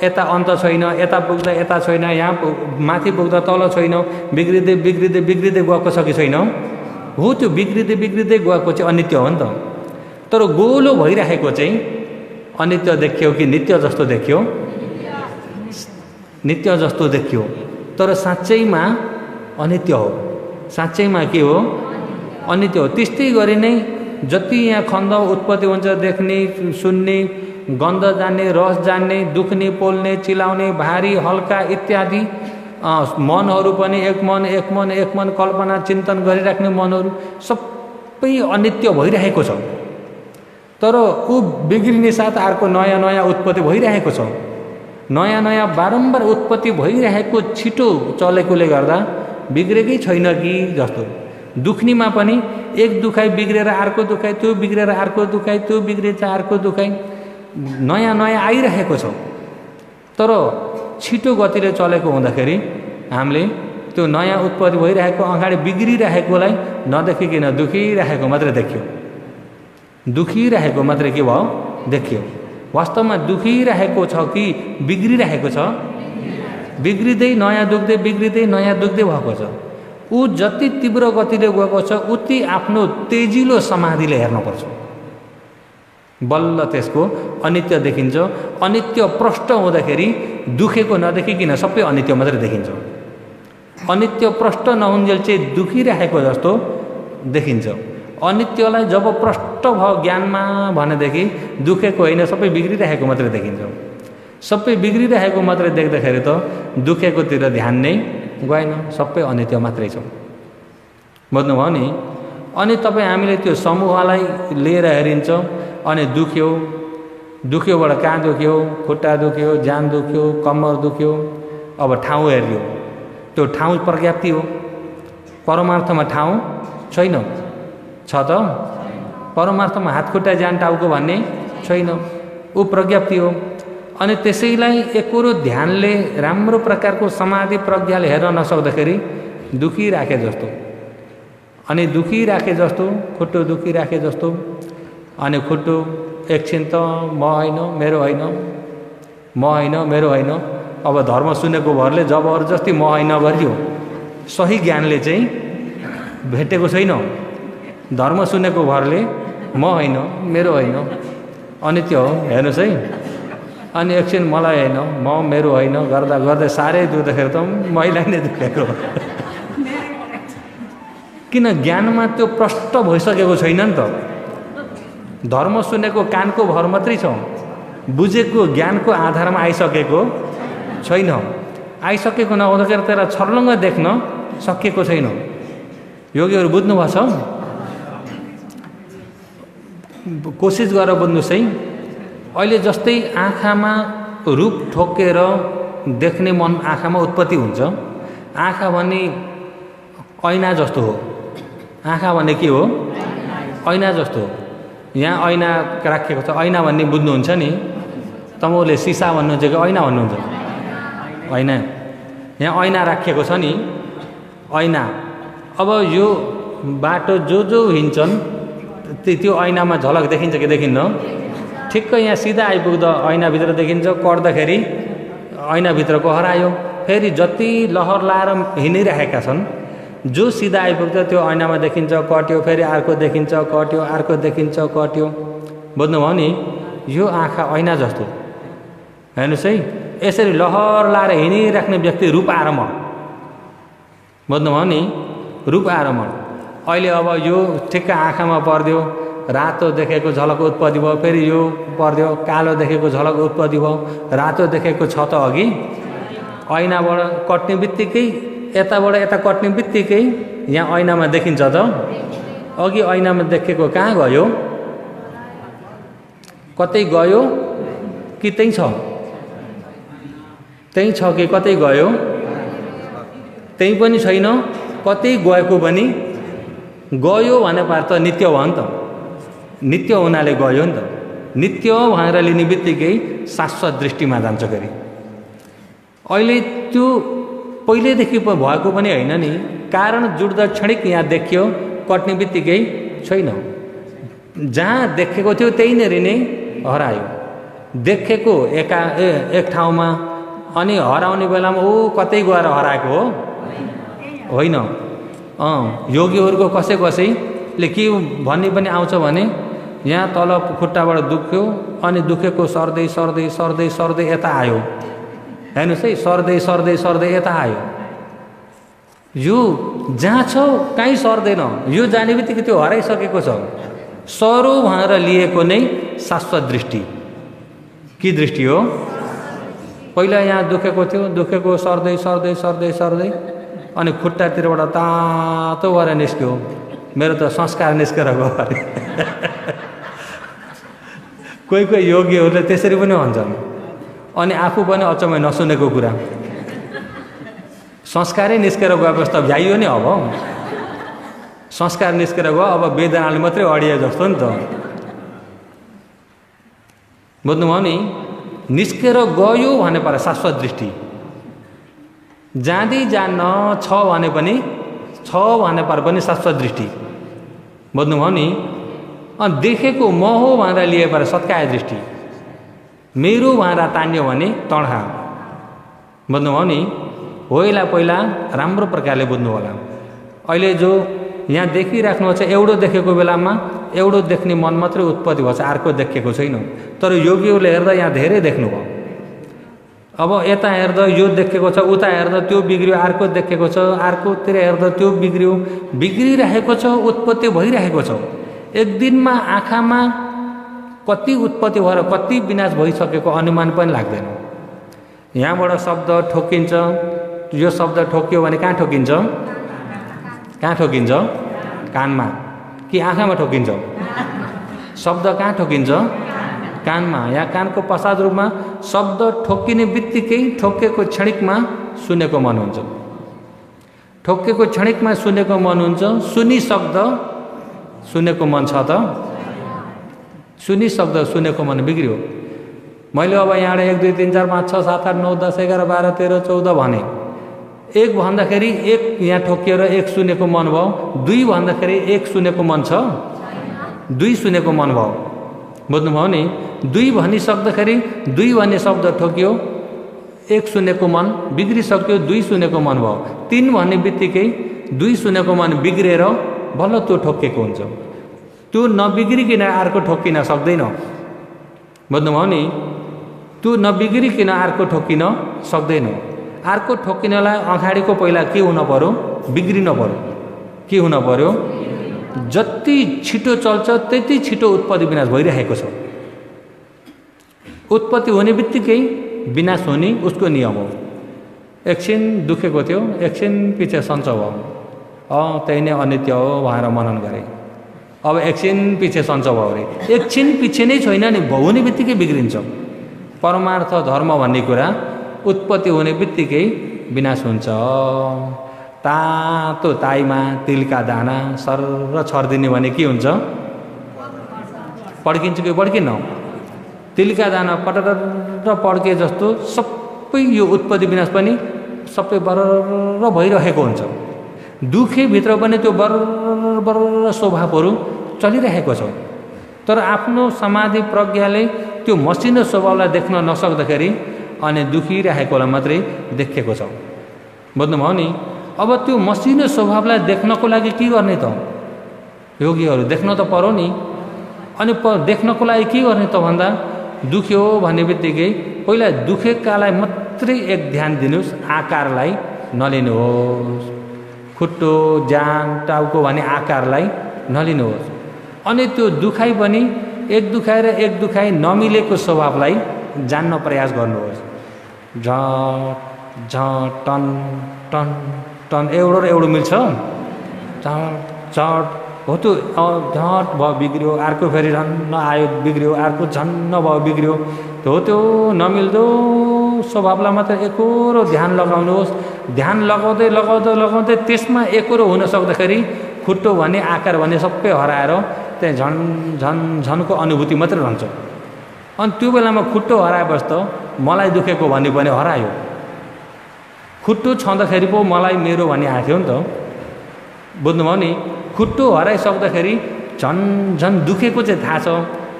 यता अन्त छैन, यता पुग्दा यता छैन, यहाँ माथि पुग्दा तल छैन, बिग्रिँदै बिग्रिँदै बिग्रिँदै गएको छ कि छैन? हो, त्यो बिग्रिँदै बिग्रिँदै गएको चाहिँ अनित्य हो नि त। तर गोलो भइरहेको चाहिँ अनित्य देखियो कि नित्य जस्तो देखियो? नित्य जस्तो देखियो, तर साँच्चैमा अनित्य हो। साँच्चैमा के हो? अनित्य हो। त्यस्तै गरी नै जति यहाँ खण्ड उत्पत्ति हुन्छ, देख्ने, सुन्ने, गन्ध जान्ने, रस जान्ने, दुख्ने, पोल्ने, चिलाउने, भारी, हल्का इत्यादि मनहरू पनि एक मन एक मन एक मन कल्पना चिन्तन गरिराख्ने मनहरू सबै अनित्य भइरहेको छ। तर ऊ बिग्रिने साथ अर्को नयाँ नयाँ उत्पत्ति भइरहेको छ। नयाँ नयाँ बारम्बार उत्पत्ति भइरहेको छिटो चलेकोले गर्दा बिग्रेकै छैन कि जस्तो। दुख्नेमा पनि एक दुखाइ बिग्रेर अर्को दुखाइ, त्यो बिग्रेर अर्को दुखाइ, त्यो बिग्रेर अर्को दुखाइ, नयाँ नयाँ आइरहेको छ। तर छिटो गतिले चलेको हुँदाखेरि हामीले त्यो नयाँ उत्पत्ति भइरहेको अगाडि बिग्रिरहेकोलाई नदेखिकन दुखिरहेको मात्रै देखियो। दुखिरहेको मात्रै के भयो? देखियो। वास्तवमा दुखिरहेको छ कि बिग्रिरहेको छ? बिग्रिँदै नयाँ दुख्दै, बिग्रिँदै नयाँ दुख्दै भएको छ। ऊ जति तीव्र गतिले गएको छ उति आफ्नो तेजिलो समाधिले हेर्नुपर्छ, बल्ल त्यसको अनित्य देखिन्छ। अनित्य प्रष्ट हुँदाखेरि दुखेको नदेखिकन सबै अनित्य मात्रै देखिन्छ। अनित्य प्रष्ट नहुन्जेल चाहिँ दुखिरहेको जस्तो देखिन्छ। अनित्यलाई जब प्रष्ट भयो ज्ञानमा भनेदेखि दुखेको होइन, सबै बिग्रिरहेको मात्रै देखिन्छ। सबै बिग्रिरहेको मात्रै देख्दाखेरि त दुखेकोतिर ध्यान नै गएन, सबै अनित्य मात्रै छ। बुझ्नुभयो नि? अनि तपाईँ हामीले त्यो समूहलाई लिएर हेरिन्छ, अनि दुख्यो, दुख्योबाट कहाँ दुख्यो? खुट्टा दुख्यो, ज्यान दुख्यो, कम्मर दुख्यो। अब ठाउँ हेरियो, त्यो ठाउँ प्रज्ञप्ति हो। परमार्थमा ठाउँ छैन, छ त? परमार्थमा हात खुट्टा ज्यान टाउको भन्ने छैन, ऊ प्रज्ञप्ति हो। अनि त्यसैलाई एकरो ध्यानले राम्रो प्रकारको समाधि प्रज्ञाले हेर्न नसक्दाखेरि दुखिराखे जस्तो, अनि दुखिराखे जस्तो, खुट्टो दुखिराखे जस्तो, अनि खुट्टो एकछिन त म होइन, मेरो होइन, म होइन, मेरो होइन। अब धर्म सुनेको भरले जबरजस्ती म होइन गरियो, सही ज्ञानले चाहिँ भेटेको छैन। धर्म सुनेको भरले म होइन, मेरो होइन, अनित्य हो। हेर्नुहोस् है, अनि एकछिन मलाई होइन, म मेरो होइन गर्दा गर्दै साह्रै दुख्दाखेरि त मैलाई नै दुखेको। किन? ज्ञानमा त्यो प्रष्ट भइसकेको छैन नि त। धर्म सुनेको कानको भर मात्रै छ, बुझेको ज्ञानको आधारमा आइसकेको छैन। आइसकेको नहुँदाखेरि त्यसलाई छर्लङ्ग देख्न सकिएको छैन। योगीहरू बुझ्नुभएको छ? कोसिस गरेर बुझ्नुहोस् है। अहिले जस्तै आँखामा रूप ठोकेर देख्ने मन आँखामा उत्पत्ति हुन्छ। आँखा भन्ने ऐना जस्तो हो। आँखा भन्ने के हो? ऐना जस्तो हो। यहाँ ऐना राखेको छ, ऐना भन्ने बुझ्नुहुन्छ नि? तपाईँले सिसा भन्नुहुन्छ कि ऐना भन्नुहुन्छ? ऐना। यहाँ ऐना राखेको छ नि, ऐना। अब यो बाटो जो जो हिँड्छन् त्यो ऐनामा झलक देखिन्छ कि देखिन्न? ठिक्क यहाँ सिधा आइपुग्दा ऐनाभित्र देखिन्छ, कट्दाखेरि ऐनाभित्रको हरायो। फेरि जति लहर लाएर हिँडिरहेका छन्, जो सिधा आइपुग्छ त्यो ऐनामा देखिन्छ, कट्यो, फेरि अर्को देखिन्छ, कट्यो, अर्को देखिन्छ, कट्यो। बुझ्नुभयो नि? यो आँखा ऐना जस्तो। हेर्नुहोस् है, यसरी लहर लाएर हिँडिराख्ने व्यक्ति रूप आरम्भ। बुझ्नुभयो नि? रूप आरम्भ। अहिले अब यो ठिक्क आँखामा पर्दियो, रातो देखेको झलक उत्पत्ति भयो, फेरि यो पर्दियो, कालो देखेको झलक उत्पत्ति भयो, रातो देखेको छ त अघि। ऐनाबाट कट्ने बित्तिकै, यताबाट यता कट्ने बित्तिकै यहाँ ऐनामा देखिन्छ त? अघि ऐनामा देखेको कहाँ गयो? कतै गयो कि त्यही छ? त्यही छ कि कतै गयो? त्यही पनि छैन, कतै गएको पनि गयो भने पार त नित्य भयो नि त। नित्य हुनाले गयो नि त। नित्य भनेर लिने बित्तिकै शाश्वत दृष्टिमा जान्छ फेरि। अहिले त्यो पहिल्यैदेखि भएको पनि होइन नि, कारण जुट्दा क्षणिक यहाँ देखियो, कट्ने बित्तिकै छैन। जहाँ देखेको थियो त्यहीँनिर नै हरायो। देखेको एक ठाउँमा अनि हराउने बेलामा ऊ कतै गएर हराएको हो? होइन। योगीहरूको कसैले के भन्ने पनि आउँछ भने यहाँ तल खुट्टाबाट दुख्यो अनि दुखेको सर्दै सर्दै सर्दै सर्दै यता आयो। हेर्नुहोस् है, सर्दै सर्दै सर्दै यता आयो। यो जहाँ छ कहीँ सर्दैन, यो जाने बित्तिकै त्यो हराइसकेको छ। सरो भनेर लिएको नै शाश्वत दृष्टि। के दृष्टि हो? पहिला यहाँ दुखेको थियो, दुखेको सर्दै सर्दै सर्दै सर्दै अनि खुट्टातिरबाट तातो भएर निस्क्यो। मेरो त संस्कार निस्केर गयो अरे। कोही कोही योगीहरूले त्यसरी पनि भन्छन् अनि आफू पनि अचम्मै नसुनेको कुरा। संस्कारै निस्केर गएपछि त भ्याइयो नि। अब संस्कार निस्केर गयो, अब वेदनाले मात्रै अडिए जस्तो नि त। बुझ्नुभयो नि? निस्केर गयो भने पर शाश्वत दृष्टि। जाँदै जान्न छ भने पनि छ भने पर पनि शाश्वत दृष्टि। बुझ्नुभयो नि? अनि देखेको म हो भनेर लिए पर सत्काय दृष्टि। मेरो भनेर तान्यो भने तँडा। बुझ्नुभयो नि? होइला पहिला राम्रो प्रकारले बुझ्नु होला। अहिले जो यहाँ देखिराख्नु छ, एउटो देखेको बेलामा एउटो देख्ने मन मात्रै उत्पत्ति भएछ, अर्को देखेको छैन। तर योगीहरूले हेर्दा यहाँ धेरै देख्नुभयो। अब यता हेर्दा यो देखेको छ, उता हेर्दा त्यो बिग्रियो, अर्को देखेको छ, अर्कोतिर हेर्दा त्यो बिग्रियो। बिग्रिरहेको छ, उत्पत्ति भइरहेको छ। एक दिनमा आँखामा कति उत्पत्ति भएर कति विनाश भइसकेको अनुमान पनि लाग्दैन। यहाँबाट शब्द ठोकिन्छ, यो शब्द ठोकियो भने कहाँ ठोकिन्छ? कहाँ ठोकिन्छ? कानमा। कि आँखामा ठोकिन्छ? शब्द कहाँ ठोकिन्छ? कानमा। यहाँ कानको पश्चात रूपमा शब्द ठोकिने बित्तिकै ठोकेको क्षणिकमा सुनेको मन हुन्छ। ठोकेको क्षणिकमा सुनेको मन हुन्छ। सुनी शब्द सुनेको मन छ त? सुनी शब्द सुनेको मन बिग्रियो। मैले अब यहाँबाट 1 2 3 4 5 6 7 8 9 10 11 12 13 14 भने, एक भन्दाखेरि एक यहाँ ठोकिएर एक सुनेको मन भयो। दुई भन्दाखेरि एक सुनेको मन छ? दुई सुनेको मन भयो। बुझ्नुभयो नि? दुई भनिसक्दाखेरि दुई भन्ने शब्द ठोकियो, एक सुनेको मन बिग्रिसक्यो, दुई सुनेको मन भयो। 3 भन्ने बित्तिकै दुई सुनेको मन बिग्रेर बल्ल त्यो ठोकिएको हुन्छ। त्यो नबिग्रिकन अर्को ठोकिन सक्दैन। बुझ्नुभयो नि? त्यो नबिग्रिकन अर्को ठोकिन सक्दैन। अर्को ठोकिनलाई अगाडिको पहिला के हुन पर्यो? बिग्रिन पर्यो। के हुन पर्यो? जति छिटो चल्छ त्यति छिटो उत्पत्ति विनाश भइरहेको छ। उत्पत्ति हुने बित्तिकै विनाश हुने उसको नियम हो। एकछिन दुखेको थियो, एकछिन पछि सन्चो भयो, त्यही नै अनित्य हो भनेर मनन गरे। अब एकछिन पछि सन्चो भयो अरे। एकछिन पछि नै छैन नि, हुने बित्तिकै बिग्रिन्छ। परमार्थ धर्म भन्ने कुरा उत्पत्ति हुने बित्तिकै विनाश हुन्छ। तातो ताईमा तिलका दाना सर छरिदिने भने के हुन्छ? पड्किन्छ कि पड्किन्न? तिलका दाना पटक्क पड्के जस्तो सबै यो उत्पत्ति विनाश पनि सबै बरर भइरहेको हुन्छ। दुखेभित्र पनि त्यो बरर बरर स्वभावहरू चलिरहेको छ। तर आफ्नो समाधि प्रज्ञाले त्यो मसिनो स्वभावलाई देख्न नसक्दाखेरि अनि दुखिरहेकोलाई मात्रै देखेको छ। बुझ्नुभयो नि? अब त्यो मसिनो स्वभावलाई देख्नको लागि के गर्ने त? योगीहरू देख्न त पर्यो नि। अनि देख्नको लागि के गर्ने त भन्दा, दुख्यो भन्ने बित्तिकै पहिला दुखेकालाई मात्रै एक ध्यान दिनुहोस्, आकारलाई नलिनुहोस्। खुट्टो जान टाउको भन्ने आकारलाई नलिनुहोस्। अनि त्यो दुखाइ पनि एक दुखाइ र एक दुखाइ नमिलेको स्वभावलाई जान्न प्रयास गर्नुहोस्। झट झट टन टन टन, एउटो र एउटो मिल्छ? झट झट हो त्यो झट भयो बिग्रियो, अर्को फेरि झन्न आयो बिग्रियो, अर्को झन्न भयो बिग्रियो। हो त्यो नमिल्दो स्वभावलाई मात्र एकरो ध्यान लगाउनुहोस्। ध्यान लगाउँदै लगाउँदै लगाउँदै त्यसमा एकरो हुन सक्दाखेरि खुट्टो भन्ने आकार भन्ने सबै हराएर त्यहाँ झन झन झनको अनुभूति मात्रै रहन्छ। अनि त्यो बेलामा खुट्टो हराएपछि त मलाई दुखेको भन्ने पनि हरायो। खुट्टो छँदाखेरि पो मलाई मेरो भन्ने आएको थियो नि त, बुझ्नुभयो नि। खुट्टो हराइसक्दाखेरि झन झन दुखेको चाहिँ थाहा छ,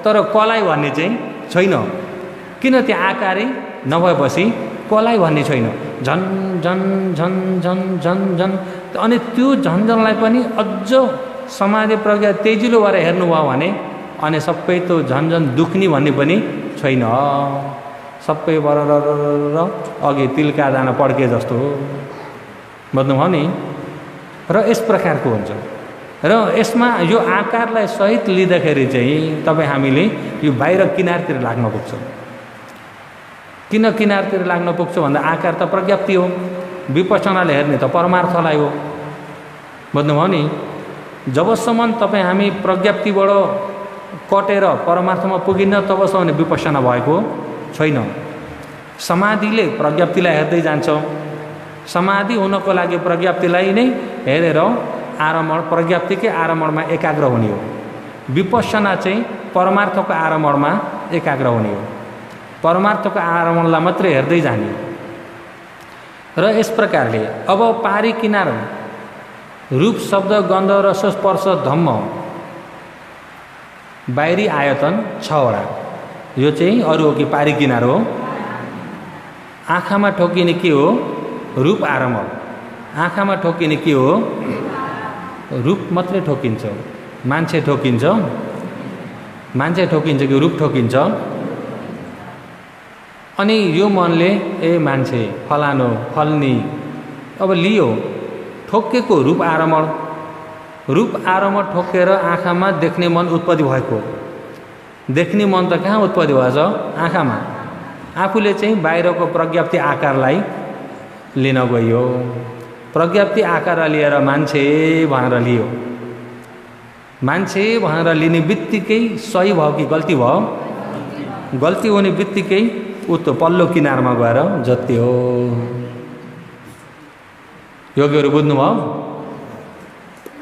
तर कलाई भन्ने चाहिँ छैन। किन? त्यो आकारै नभएपछि कलाई भन्ने छैन। झन झन झन झन झन झन। अनि त्यो झन्झनलाई पनि अझ समाधि प्रज्ञा तेजिलो भएर हेर्नुभयो भने अनि सबै त्यो झन्झन दुख्ने भन्ने पनि छैन। सबै बरर अघि तिलका दाना पड्के जस्तो बुझ्नुभयो नि। र यस प्रकारको हुन्छ। र यसमा यो आकारलाई सहित लिँदाखेरि चाहिँ तपाईँ हामीले यो बाहिर किनारतिर लाग्न पुग्छ। किन किनारतिर लाग्न पुग्छ भन्दा आकार त प्रज्ञप्ति हो, विपස්සनाले हेर्ने त परमार्थलाई हो, बुझ्नुभयो नि। जबसम्म तपाईँ हामी प्रज्ञप्तिबाट कटेर परमार्थमा पुगिन्न तबसम्म विपස්සना भएको छैन। समाधिले प्रज्ञप्तिलाई हेर्दै जान्छ। समाधि हुनको लागि प्रज्ञप्तिलाई नै हेरेर आरम्भ, प्रज्ञप्तिकै आरम्भमा एकाग्र हुने हो। विपස්සना चाहिँ परमार्थको आरम्भमा एकाग्र हुने हो। परमार्थको आरम्भलाई मात्रै हेर्दै जाने। र यस प्रकारले अब पारी किनार रूप शब्द गन्ध रस स्पर्श धम्म बाहिरी आयतन 6 वटा। यो चाहिँ अरू हो कि पारी किनार हो। आँखामा ठोकिने के हो? रूप आरम्भ। आँखामा ठोकिने के हो? रूप मात्रै ठोकिन्छ। मान्छे ठोकिन्छ, मान्छे ठोकिन्छ कि रूप ठोकिन्छ? अनि यो मनले ए मान्छे फलानो फल्नी अब लियो, ठोकेको रूप आरम्भ। रूप आरम्भ ठोकेर आँखामा देख्ने मन उत्पत्ति भएको। देख्ने मन त कहाँ उत्पत्ति भएछ? आँखामा। आफूले चाहिँ बाहिरको प्रज्ञप्ति आकारलाई लिन गयो। प्रज्ञप्ति आकार लिएर मान्छे भनेर लियो। मान्छे भनेर लिने बित्तिकै सही भयो कि गल्ती भयो? गल्ती हुने बित्तिकै उतो पल्लो किनारमा गएर जति हो। योगीहरू बुझ्नुभयो?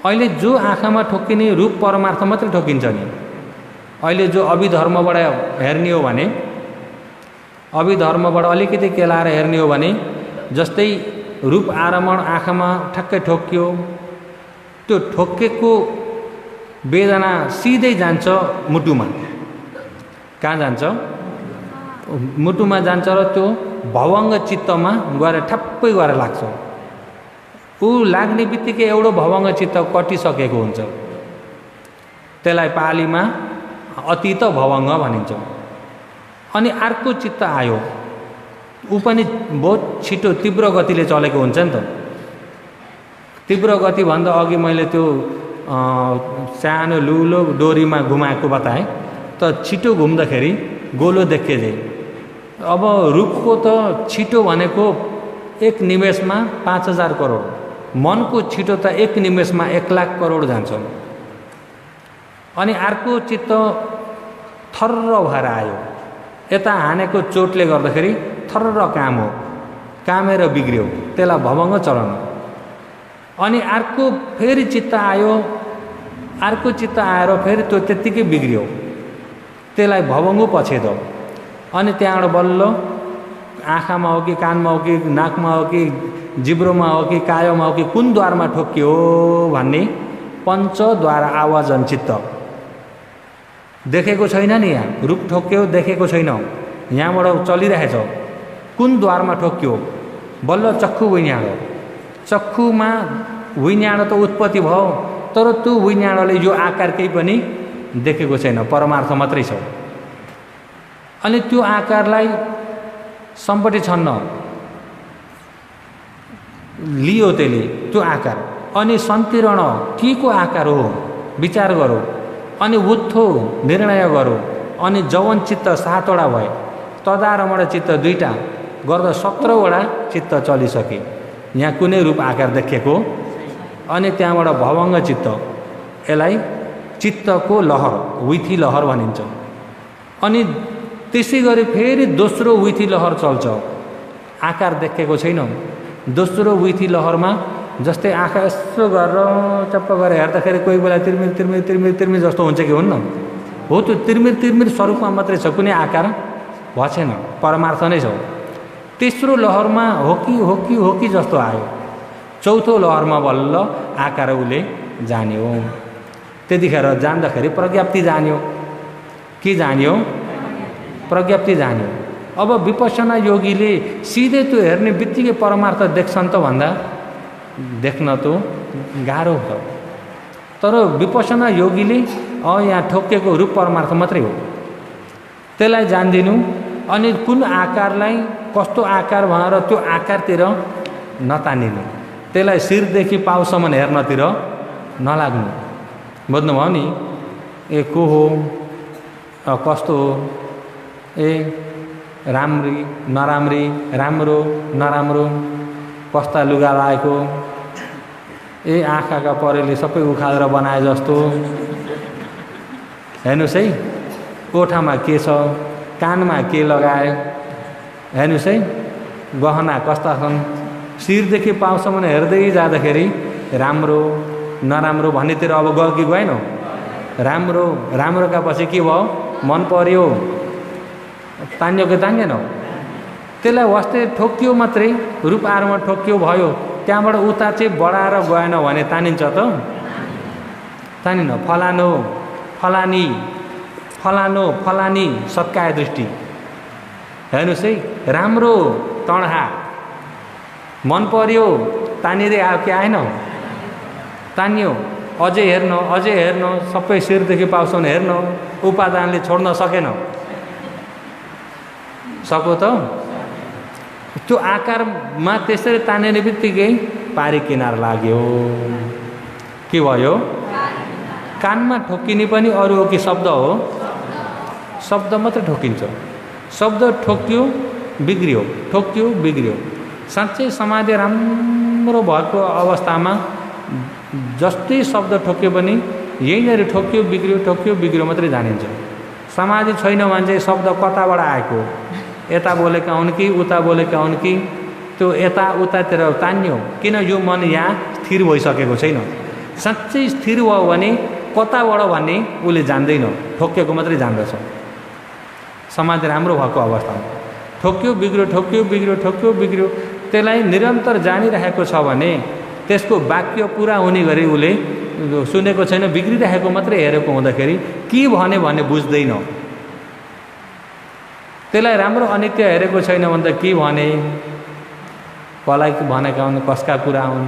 अहिले जो आँखामा ठोकिने रूप परमार्थ मात्रै ठोकिन्छ नि। अहिले जो अभिधर्मबाट हेर्ने हो भने, अभिधर्मबाट अलिकति केलाएर हेर्ने हो भने, जस्तै रूप आरम्भ आँखामा ठक्कै ठोक्यो, त्यो ठोकेको वेदना सिधै जान्छ मुटुमा। कहाँ जान्छ? मुटुमा जान्छ र त्यो भवङ्ग चित्तमा गएर ठप्पै गएर लाग्छ। ऊ लाग्ने बित्तिकै एउटा भवङ्ग चित्त कटिसकेको हुन्छ। त्यसलाई पालीमा अतीत भवङ्ग भनिन्छ। अनि अर्को चित्त आयो, ऊ पनि बहुत छिटो तीव्र गतिले चलेको हुन्छ नि त। तीव्र गति भन्दा अघि मैले त्यो सानो लुलो डोरीमा घुमाएको बताएँ त, छिटो घुम्दाखेरि गोलो देखे जे। अब रूपको त छिटो भनेको 1 निमेषमा 5000 करोड, मनको छिटो त 1 निमेषमा 1 लाख करोड जान्छ। अनि अर्को चित्त थर्र भएर आयो। यता हानेको चोटले गर्दाखेरि थर्र काम हो, कामेर बिग्रियो, त्यसलाई भवङ्ग चलन। अनि अर्को फेरि चित्त आयो, अर्को चित्त आएर फेरि त्यो त्यत्तिकै बिग्रियो, त्यसलाई भवङ्ग पछेद। अनि त्यहाँबाट बल्ल आँखामा हो कि कानमा हो कि नाकमा हो कि जिब्रोमा हो कि कायोमा हो कि कुन द्वारमा ठोक्यो भन्ने पञ्चद्वार आवाजन चित्त देखेको छैन नि। यहाँ रूप ठोक्यो देखेको छैन, यहाँबाट चलिरहेछ। कुन द्वारमा ठोक्यो? बल्ल चक्षु विज्ञान। चक्षुमा विज्ञान त उत्पत्ति भयो, तर त्यो विज्ञानले यो आकार केही पनि देखेको छैन, परमार्थ मात्रै छ। अनि त्यो आकारलाई सम्पत्ति छन्न लियो त्यसले त्यो आकार। अनि सन्तिरण के को आकार हो विचार गरौँ, अनि उठ्थो निर्णय गरौँ। अनि जवन चित्त 7 वटा भए, तदारमण चित्त 2टा गर्दा 17 वटा चित्त चलिसके। यहाँ कुनै रूप आकार देखेको अनि त्यहाँबाट भवङ्ग चित्त, यसलाई चित्तको लहर, विथी लहर भनिन्छ। अनि त्यसै गरी फेरि दोस्रो विथी लहर चल्छ, आकार देखेको छैन। दोस्रो विथी लहरमा जस्तै आँखा यसो गरेर चप्प गरेर हेर्दाखेरि कोही बेला तिर्मिर तिर्मिर तिर्मिर तिर्मिर जस्तो हुन्छ कि हुन्न? हो, त्यो तिर्मिर तिर्मिर स्वरूपमा मात्रै छ, कुनै आकार भएको छैन, परमार्थ नै छ। तेस्रो लहरमा हो कि जस्तो आयो। चौथो लहरमा बल्ल आकार उसले जान्यो। त्यतिखेर जान्दाखेरि प्रज्ञप्ति जान्यो। के जान्यो? प्रज्ञप्ति जान्यो। अब विपश्यना योगीले सिधै त्यो हेर्ने बित्तिकै परमार्थ देख्छन् त भन्दा देख्न त गाह्रो छ। तर विपश्यना योगीले यहाँ ठोकेको रूप परमार्थ मात्रै हो, त्यसलाई जान्दिनु। अनि कुन आकारलाई कस्तो आकार भनेर त्यो आकारतिर नतानिनु, त्यसलाई शिरदेखि पाउसम्म हेर्नतिर नलाग्नु। बुझ्नुभयो नि? ए को हो, कस्तो हो, ए राम्री नराम्री, राम्रो नराम्रो, कस्ता लुगा लगाएको, ए आँखाका परेले सबै उखालेर बनाए जस्तो, हेर्नुहोस् है, ओठामा के छ, कानमा के लगाए, हेर्नुहोस् है, गहना कस्ता छन्। शिरदेखि पाउसम्म हेर्दै जाँदाखेरि राम्रो नराम्रो भन्नेतिर अब गयो कि गएन? राम्रो राम्रोका पछि के भयो? मन पर्यो, तान्यो कि तान्एन? त्यसलाई वास्तै ठोक्यो मात्रै, रूप आरोहण ठोक्यो भयो, त्यहाँबाट उता चाहिँ बढाएर गएन भने तानिन्छ त? तानिन। फलानो फलानी फलानो फलानी सत्काय दृष्टि, हेर्नुहोस् है, राम्रो तँडहा, मन पर्यो, तानिँदै आयो कि आएन? तान्यो। अझै हेर्न सबै शिरदेखि पाउसम्म हेर्न, उपादानले छोड्न सकेन, सक्यो त? त्यो आकारमा त्यसरी तानिने बित्तिकै पारी किनार लाग्यो। के भयो? कानमा ठोकिने पनि अरू हो कि शब्द हो? शब्द मात्रै ठोकिन्छ। शब्द ठोक्यो बिग्रियो, ठोक्यो बिग्रियो। साँच्चै समाधि राम्रो भएको अवस्थामा जस्तै शब्द ठोक्यो पनि यहीँनिर ठोक्यो बिग्रियो मात्रै जानिन्छ। समाधि छैन भने चाहिँ शब्द कताबाट आएको, यता बोलेका हुन् कि उता बोलेका हुन् कि, त्यो यता उतातिर तान्यो। किन? यो मन यहाँ स्थिर भइसकेको छैन। साँच्चै स्थिर भयो भने कताबाट भन्ने उसले जान्दैन, ठोकेको मात्रै जान्दछ। समाधि राम्रो भएको अवस्थामा ठोक्यो बिग्रियो, त्यसलाई निरन्तर जानिरहेको छ भने त्यसको वाक्य पुरा हुने गरी उसले सुनेको छैन, बिग्रिरहेको मात्रै हेरेको हुँदाखेरि के भने बुझ्दैन। त्यसलाई राम्रो अनित्य हेरेको छैन भने त के भने, कसलाई भनेका हुन्, कसका कुरा हुन्,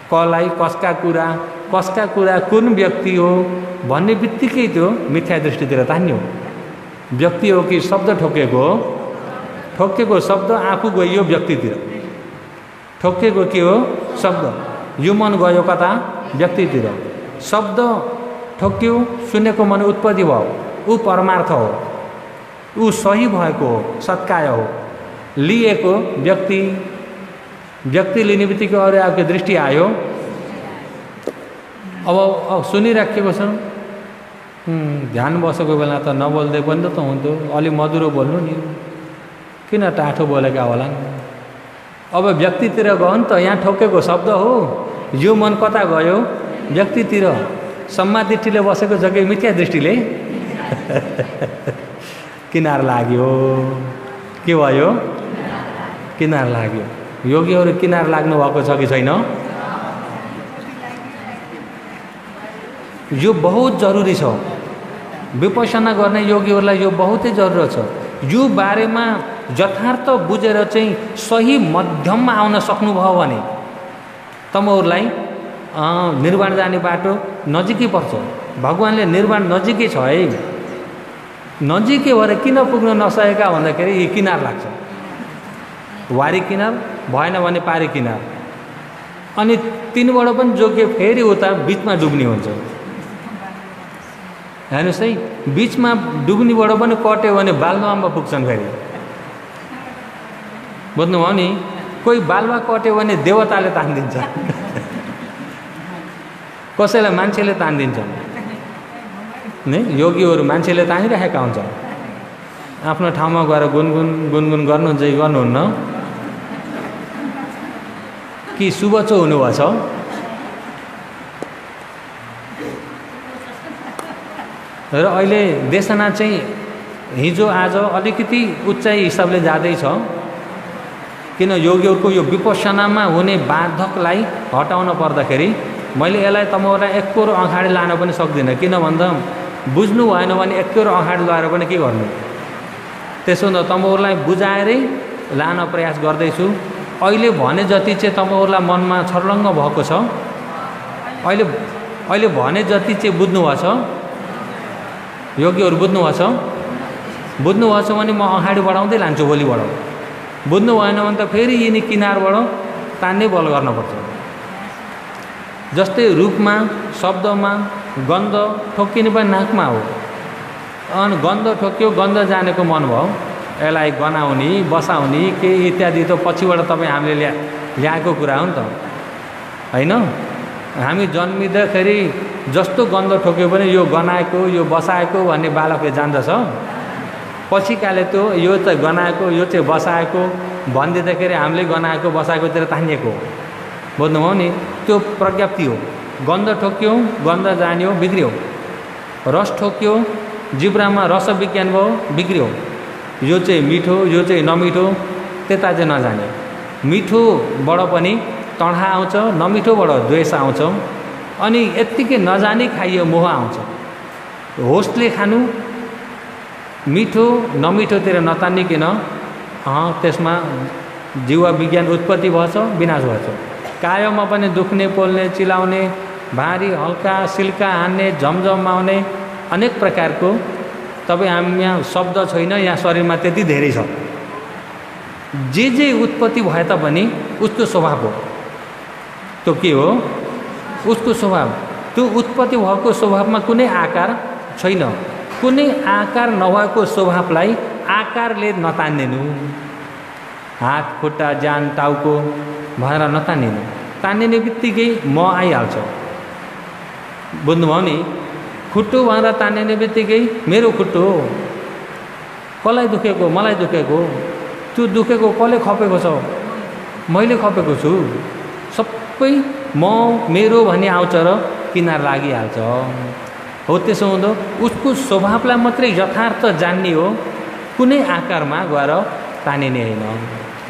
कसलाई कसका कुरा कुन व्यक्ति हो भन्ने बित्तिकै त्यो मिथ्या दृष्टितिर तान्यो। व्यक्ति हो कि शब्द ठोकेको शब्द आफू गयो व्यक्तितिर, ठोकेको के हो? शब्द। यो मन गयो कता? व्यक्तितिर। शब्द ठोक्यो, सुनेको मन उत्पत्ति भयो, ऊ परमार्थ हो, ऊ सही भएको हो, सत्काय हो। लिएको व्यक्ति लिने बित्तिकै अरू आएको दृष्टि आयो। अब सुनिराखेको छ, ध्यान बसेको बेला त नबोल्दै पनि त हुन्थ्यो, अलिक मधुरो बोल्नु नि, किन टाठो बोलेका होला? अब व्यक्तितिर गयो नि त, यहाँ ठोकेको शब्द हो, यो मन कता गयो? व्यक्तितिर। सम्मा दृष्टिले बसेको छ कि मिथ्या दृष्टिले? किनार लाग्यो। के भयो? किनार लाग्यो। योगीहरू किनार लाग्नु भएको छ कि छैन? यो बहुत जरुरी छ। विपश्यना गर्ने योगीहरूलाई यो बहुतै जरुरत छ। यो बारेमा यथार्थ बुझेर चाहिँ सही मध्यममा आउन सक्नुभयो भने तपाईँहरूलाई निर्वाण जाने बाटो नजिकै पर्छ। भगवानले निर्वाण नजिकै छ है, नजिकै भएर किन पुग्न नसकेका भन्दाखेरि यी किनार लाग्छ। वारी किनार भएन भने पारी किनार, अनि तिनबाट पनि जोगे फेरि उता बिचमा डुब्ने हुन्छ। हेर्नुहोस् है, बिचमा डुब्नेबाट पनि कट्यो भने बालुवामा पुग्छन् फेरि। बुझ्नुभयो नि? कोही बालुवा कट्यो भने देवताले तानिदिन्छ। कसैलाई मान्छेले तानिदिन्छन् नि, योगीहरू मान्छेले तानिरहेका हुन्छन्। आफ्नो ठाउँमा गएर गुनगुन गुनगुन गर्नुहुन्छ कि गर्नुहुन्न? कि सुबचो हुनुभएछ? र अहिले देशना चाहिँ हिजो आज अलिकति उच्चाइ हिसाबले जाँदैछ, किन योगीहरूको यो विपස්සनामा हुने बाधकलाई हटाउन पर्दाखेरि मैले यसलाई तपाईँहरूलाई एकरो अगाडि लान पनि सक्दिनँ। किन भन्दा बुझ्नु भएन भने एकरो अगाडि लगाएर पनि के गर्नु। त्यसो हुँदा तपाईँहरूलाई बुझाएरै लान प्रयास गर्दैछु। अहिले भने जति चाहिँ तपाईँहरूलाई मनमा छर्लङ्ग भएको छ, अहिले भने जति चाहिँ बुझ्नुभएको छ, योगीहरू बुझ्नुभएको छ? बुझ्नुभएको छ भने म अगाडि बढाउँदै लान्छु भोलिबाट। बुझ्नु भएन भने त फेरि यिनी किनारबाट तान्ने बल गर्नुपर्छ। जस्तै रूपमा शब्दमा गन्ध ठोक्किने पनि नाकमा हो। अनि गन्ध ठोक्यो, गन्ध जानेको मन भयो, यसलाई गनाउने बसाउने के इत्यादि त पछिबाट तपाईँ हामीले ल्याएको कुरा हो नि त, होइन? हामी जन्मिँदाखेरि जस्तो गन्ध ठोक्यो भने यो गनाएको यो बसाएको भन्ने बालकले जान्दछ। पछिकाले त्यो यो त गनाएको यो चाहिँ बसाएको भनिदिँदाखेरि हामीले गनाएको बसाएकोतिर तानिएको, बुझ्नुभयो नि? त्यो प्रज्ञप्ति हो। गन्ध ठोक्यो, गन्ध जान्यो, बिग्रियो। रस ठोक्यो, जिब्रामा रस विज्ञान भयो, बिग्रियो। यो चाहिँ मिठो यो चाहिँ नमिठो त्यता चाहिँ नजाने। मिठोबाट पनि तडा आउँछ, नमिठोबाट द्वेष आउँछ। अनि यत्तिकै नजानी खाइयो मोह आउँछ। होसले खानु, मिठो नमिठोतिर नतानिकन त्यसमा जीव विज्ञान उत्पत्ति भएछ, विनाश भएछ। कायमा पनि दुख्ने, पोल्ने, चिलाउने, भारी हल्का सिल्का हान्ने, झमझमाउने अनेक प्रकारको तपाईँ हामी यहाँ शब्द छैन, यहाँ शरीरमा त्यति धेरै छ। जे उत्पत्ति भए तापनि उसको स्वभाव हो। त्यो के हो? उसको स्वभाव। त्यो उत्पत्ति भएको स्वभावमा कुनै आकार छैन। कुनै आकार नभएको स्वभावलाई आकारले नतान्दिनु। हात खुट्टा ज्यान टाउको भएर नतान्दिनु। तान्ने बित्तिकै म आइहाल्छ, बुझ्नुभयो नि? खुट्टो भनेर तान्ने बित्तिकै मेरो खुट्टो हो, कसलाई दुखेको? मलाई दुखेको। त्यो दुखेको कसले खपेको छ? मैले खपेको छु। सबै म मेरो भन्ने आउँछ र किनार लागिहाल्छ। हो त्यसो हुँदो उसको स्वभावलाई मात्रै यथार्थ जान्ने हो, कुनै आकारमा गएर तानिने होइन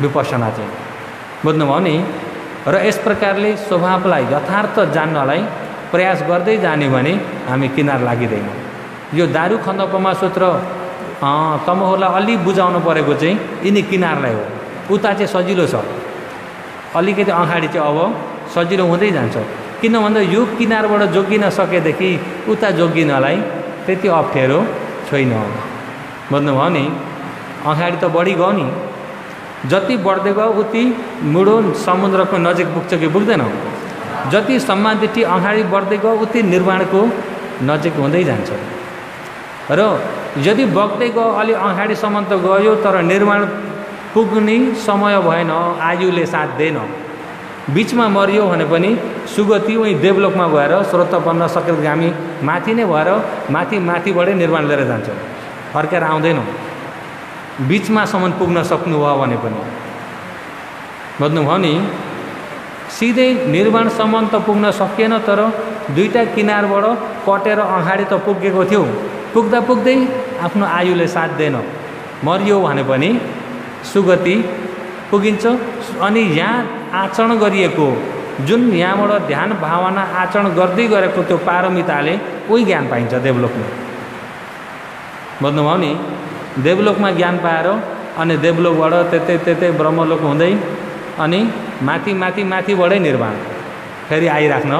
विपස්සना चाहिँ, बुझ्नुभयो नि? र यस प्रकारले स्वभावलाई यथार्थ जान्नलाई प्रयास गर्दै जाने भने हामी किनार लागिँदैनौँ। यो दारु खण्डोपमा सूत्र तमहरूलाई अलि बुझाउनु परेको चाहिँ यिनी किनारलाई हो। उता चाहिँ सजिलो छ, अलिकति अगाडि चाहिँ अब सजिलो हुँदै जान्छ। किन भन्दा यो किनारबाट जोगिन सकेदेखि उता जोगिनलाई त्यति अप्ठ्यारो छैन, बुझ्नुभयो नि? अगाडि त बढी गयो नि, जति बढ्दै गयो उति मुडो समुद्रको नजिक पुग्छ कि पुग्दैन? जति सम्मादृष्टि अगाडि बढ्दै गयो उति निर्वाणको नजिक हुँदै जान्छ। र यदि बग्दै गयो अलि अगाडिसम्म त गयो, तर निर्वाण पुग्ने समय भएन, आयुले साथ दिएन, बिचमा मरियो भने पनि सुगति उहीँ देवलोकमा गएर श्रोतपन्न सकृतगामी माथि नै भएर माथिबाटै निर्वाण लिएर जान्छ, फर्केर आउँदैनौँ। बिचमासम्म पुग्न सक्नुभयो भने पनि, बुझ्नुभयो नि? सिधै निर्वाणसम्म त पुग्न सकिएन, तर दुईटा किनारबाट कटेर अगाडि त पुगेको थियो। पुग्दा पुग्दै आफ्नो आयुले साथ दिएन, मरियो भने पनि सुगति पुगिन्छ। अनि यहाँ आचरण गरिएको जुन यहाँबाट ध्यान भावना आचरण गर्दै गरेको त्यो पारमिताले उही ज्ञान पाइन्छ देवलोकमा, बुझ्नुभयो नि? देवलोकमा ज्ञान पाएर अनि देवलोकबाट त्यतै ब्रह्मलोक हुँदै अनि माथिबाटै निर्वाण फेरि आइराख्न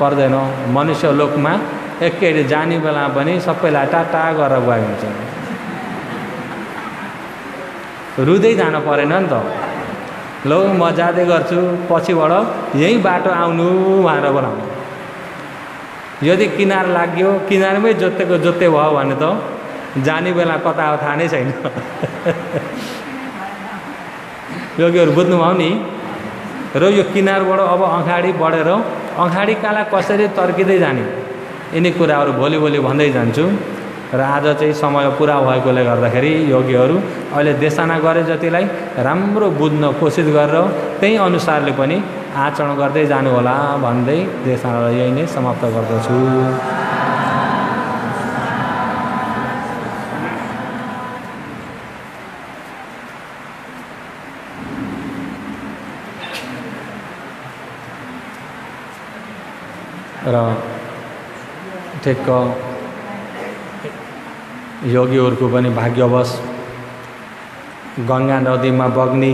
पर्दैन। मनुष्य लोकमा एकै जाने बेला पनि सबैलाई टाटा गरेर गए हुन्छ, रुँदै जानु परेन नि त। लौ म जाँदै गर्छु, पछिबाट यही बाटो आउनु भनेर बोलाउनु। यदि किनार लाग्यो, किनारमै जोत्ते भयो भने त जाने बेला कता हो थाहा नै छैन। योगीहरू बुझ्नुभयो नि? र यो किनारबाट अब अगाडि बढेर अगाडि काला कसरी तर्किँदै जाने यिनी कुराहरू भोलि भोलि भन्दै जान्छु। र आज चाहिँ समय पुरा भएकोले गर्दाखेरि योगीहरू अहिले देशना गरे जतिलाई राम्रो बुझ्न कोसिस गरेर त्यही अनुसारले पनि आचरण गर्दै जानुहोला भन्दै देशनालाई यही नै समाप्त गर्दछु। र ठिक्क योगीहरूको पनि भाग्यवश गङ्गा नदीमा बग्ने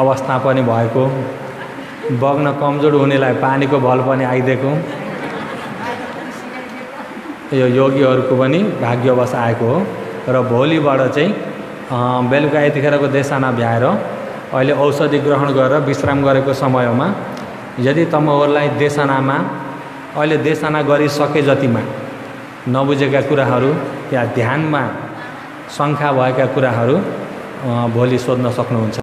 अवस्था पनि भएको, बग्न कमजोर हुनेलाई पानीको भल पनि आइदिएको यो योगीहरूको पनि भाग्यवश आएको हो। र भोलिबाट चाहिँ बेलुका यतिखेरको देशना भ्याएर अहिले औषधि ग्रहण गरेर विश्राम गरेको समयमा यदि तपाईँहरूलाई देशनामा अहिले देशना गरिसके जतिमा नबुझेका कुराहरू या ध्यानमा शङ्का भएका कुराहरू भोलि सोध्न सक्नुहुन्छ।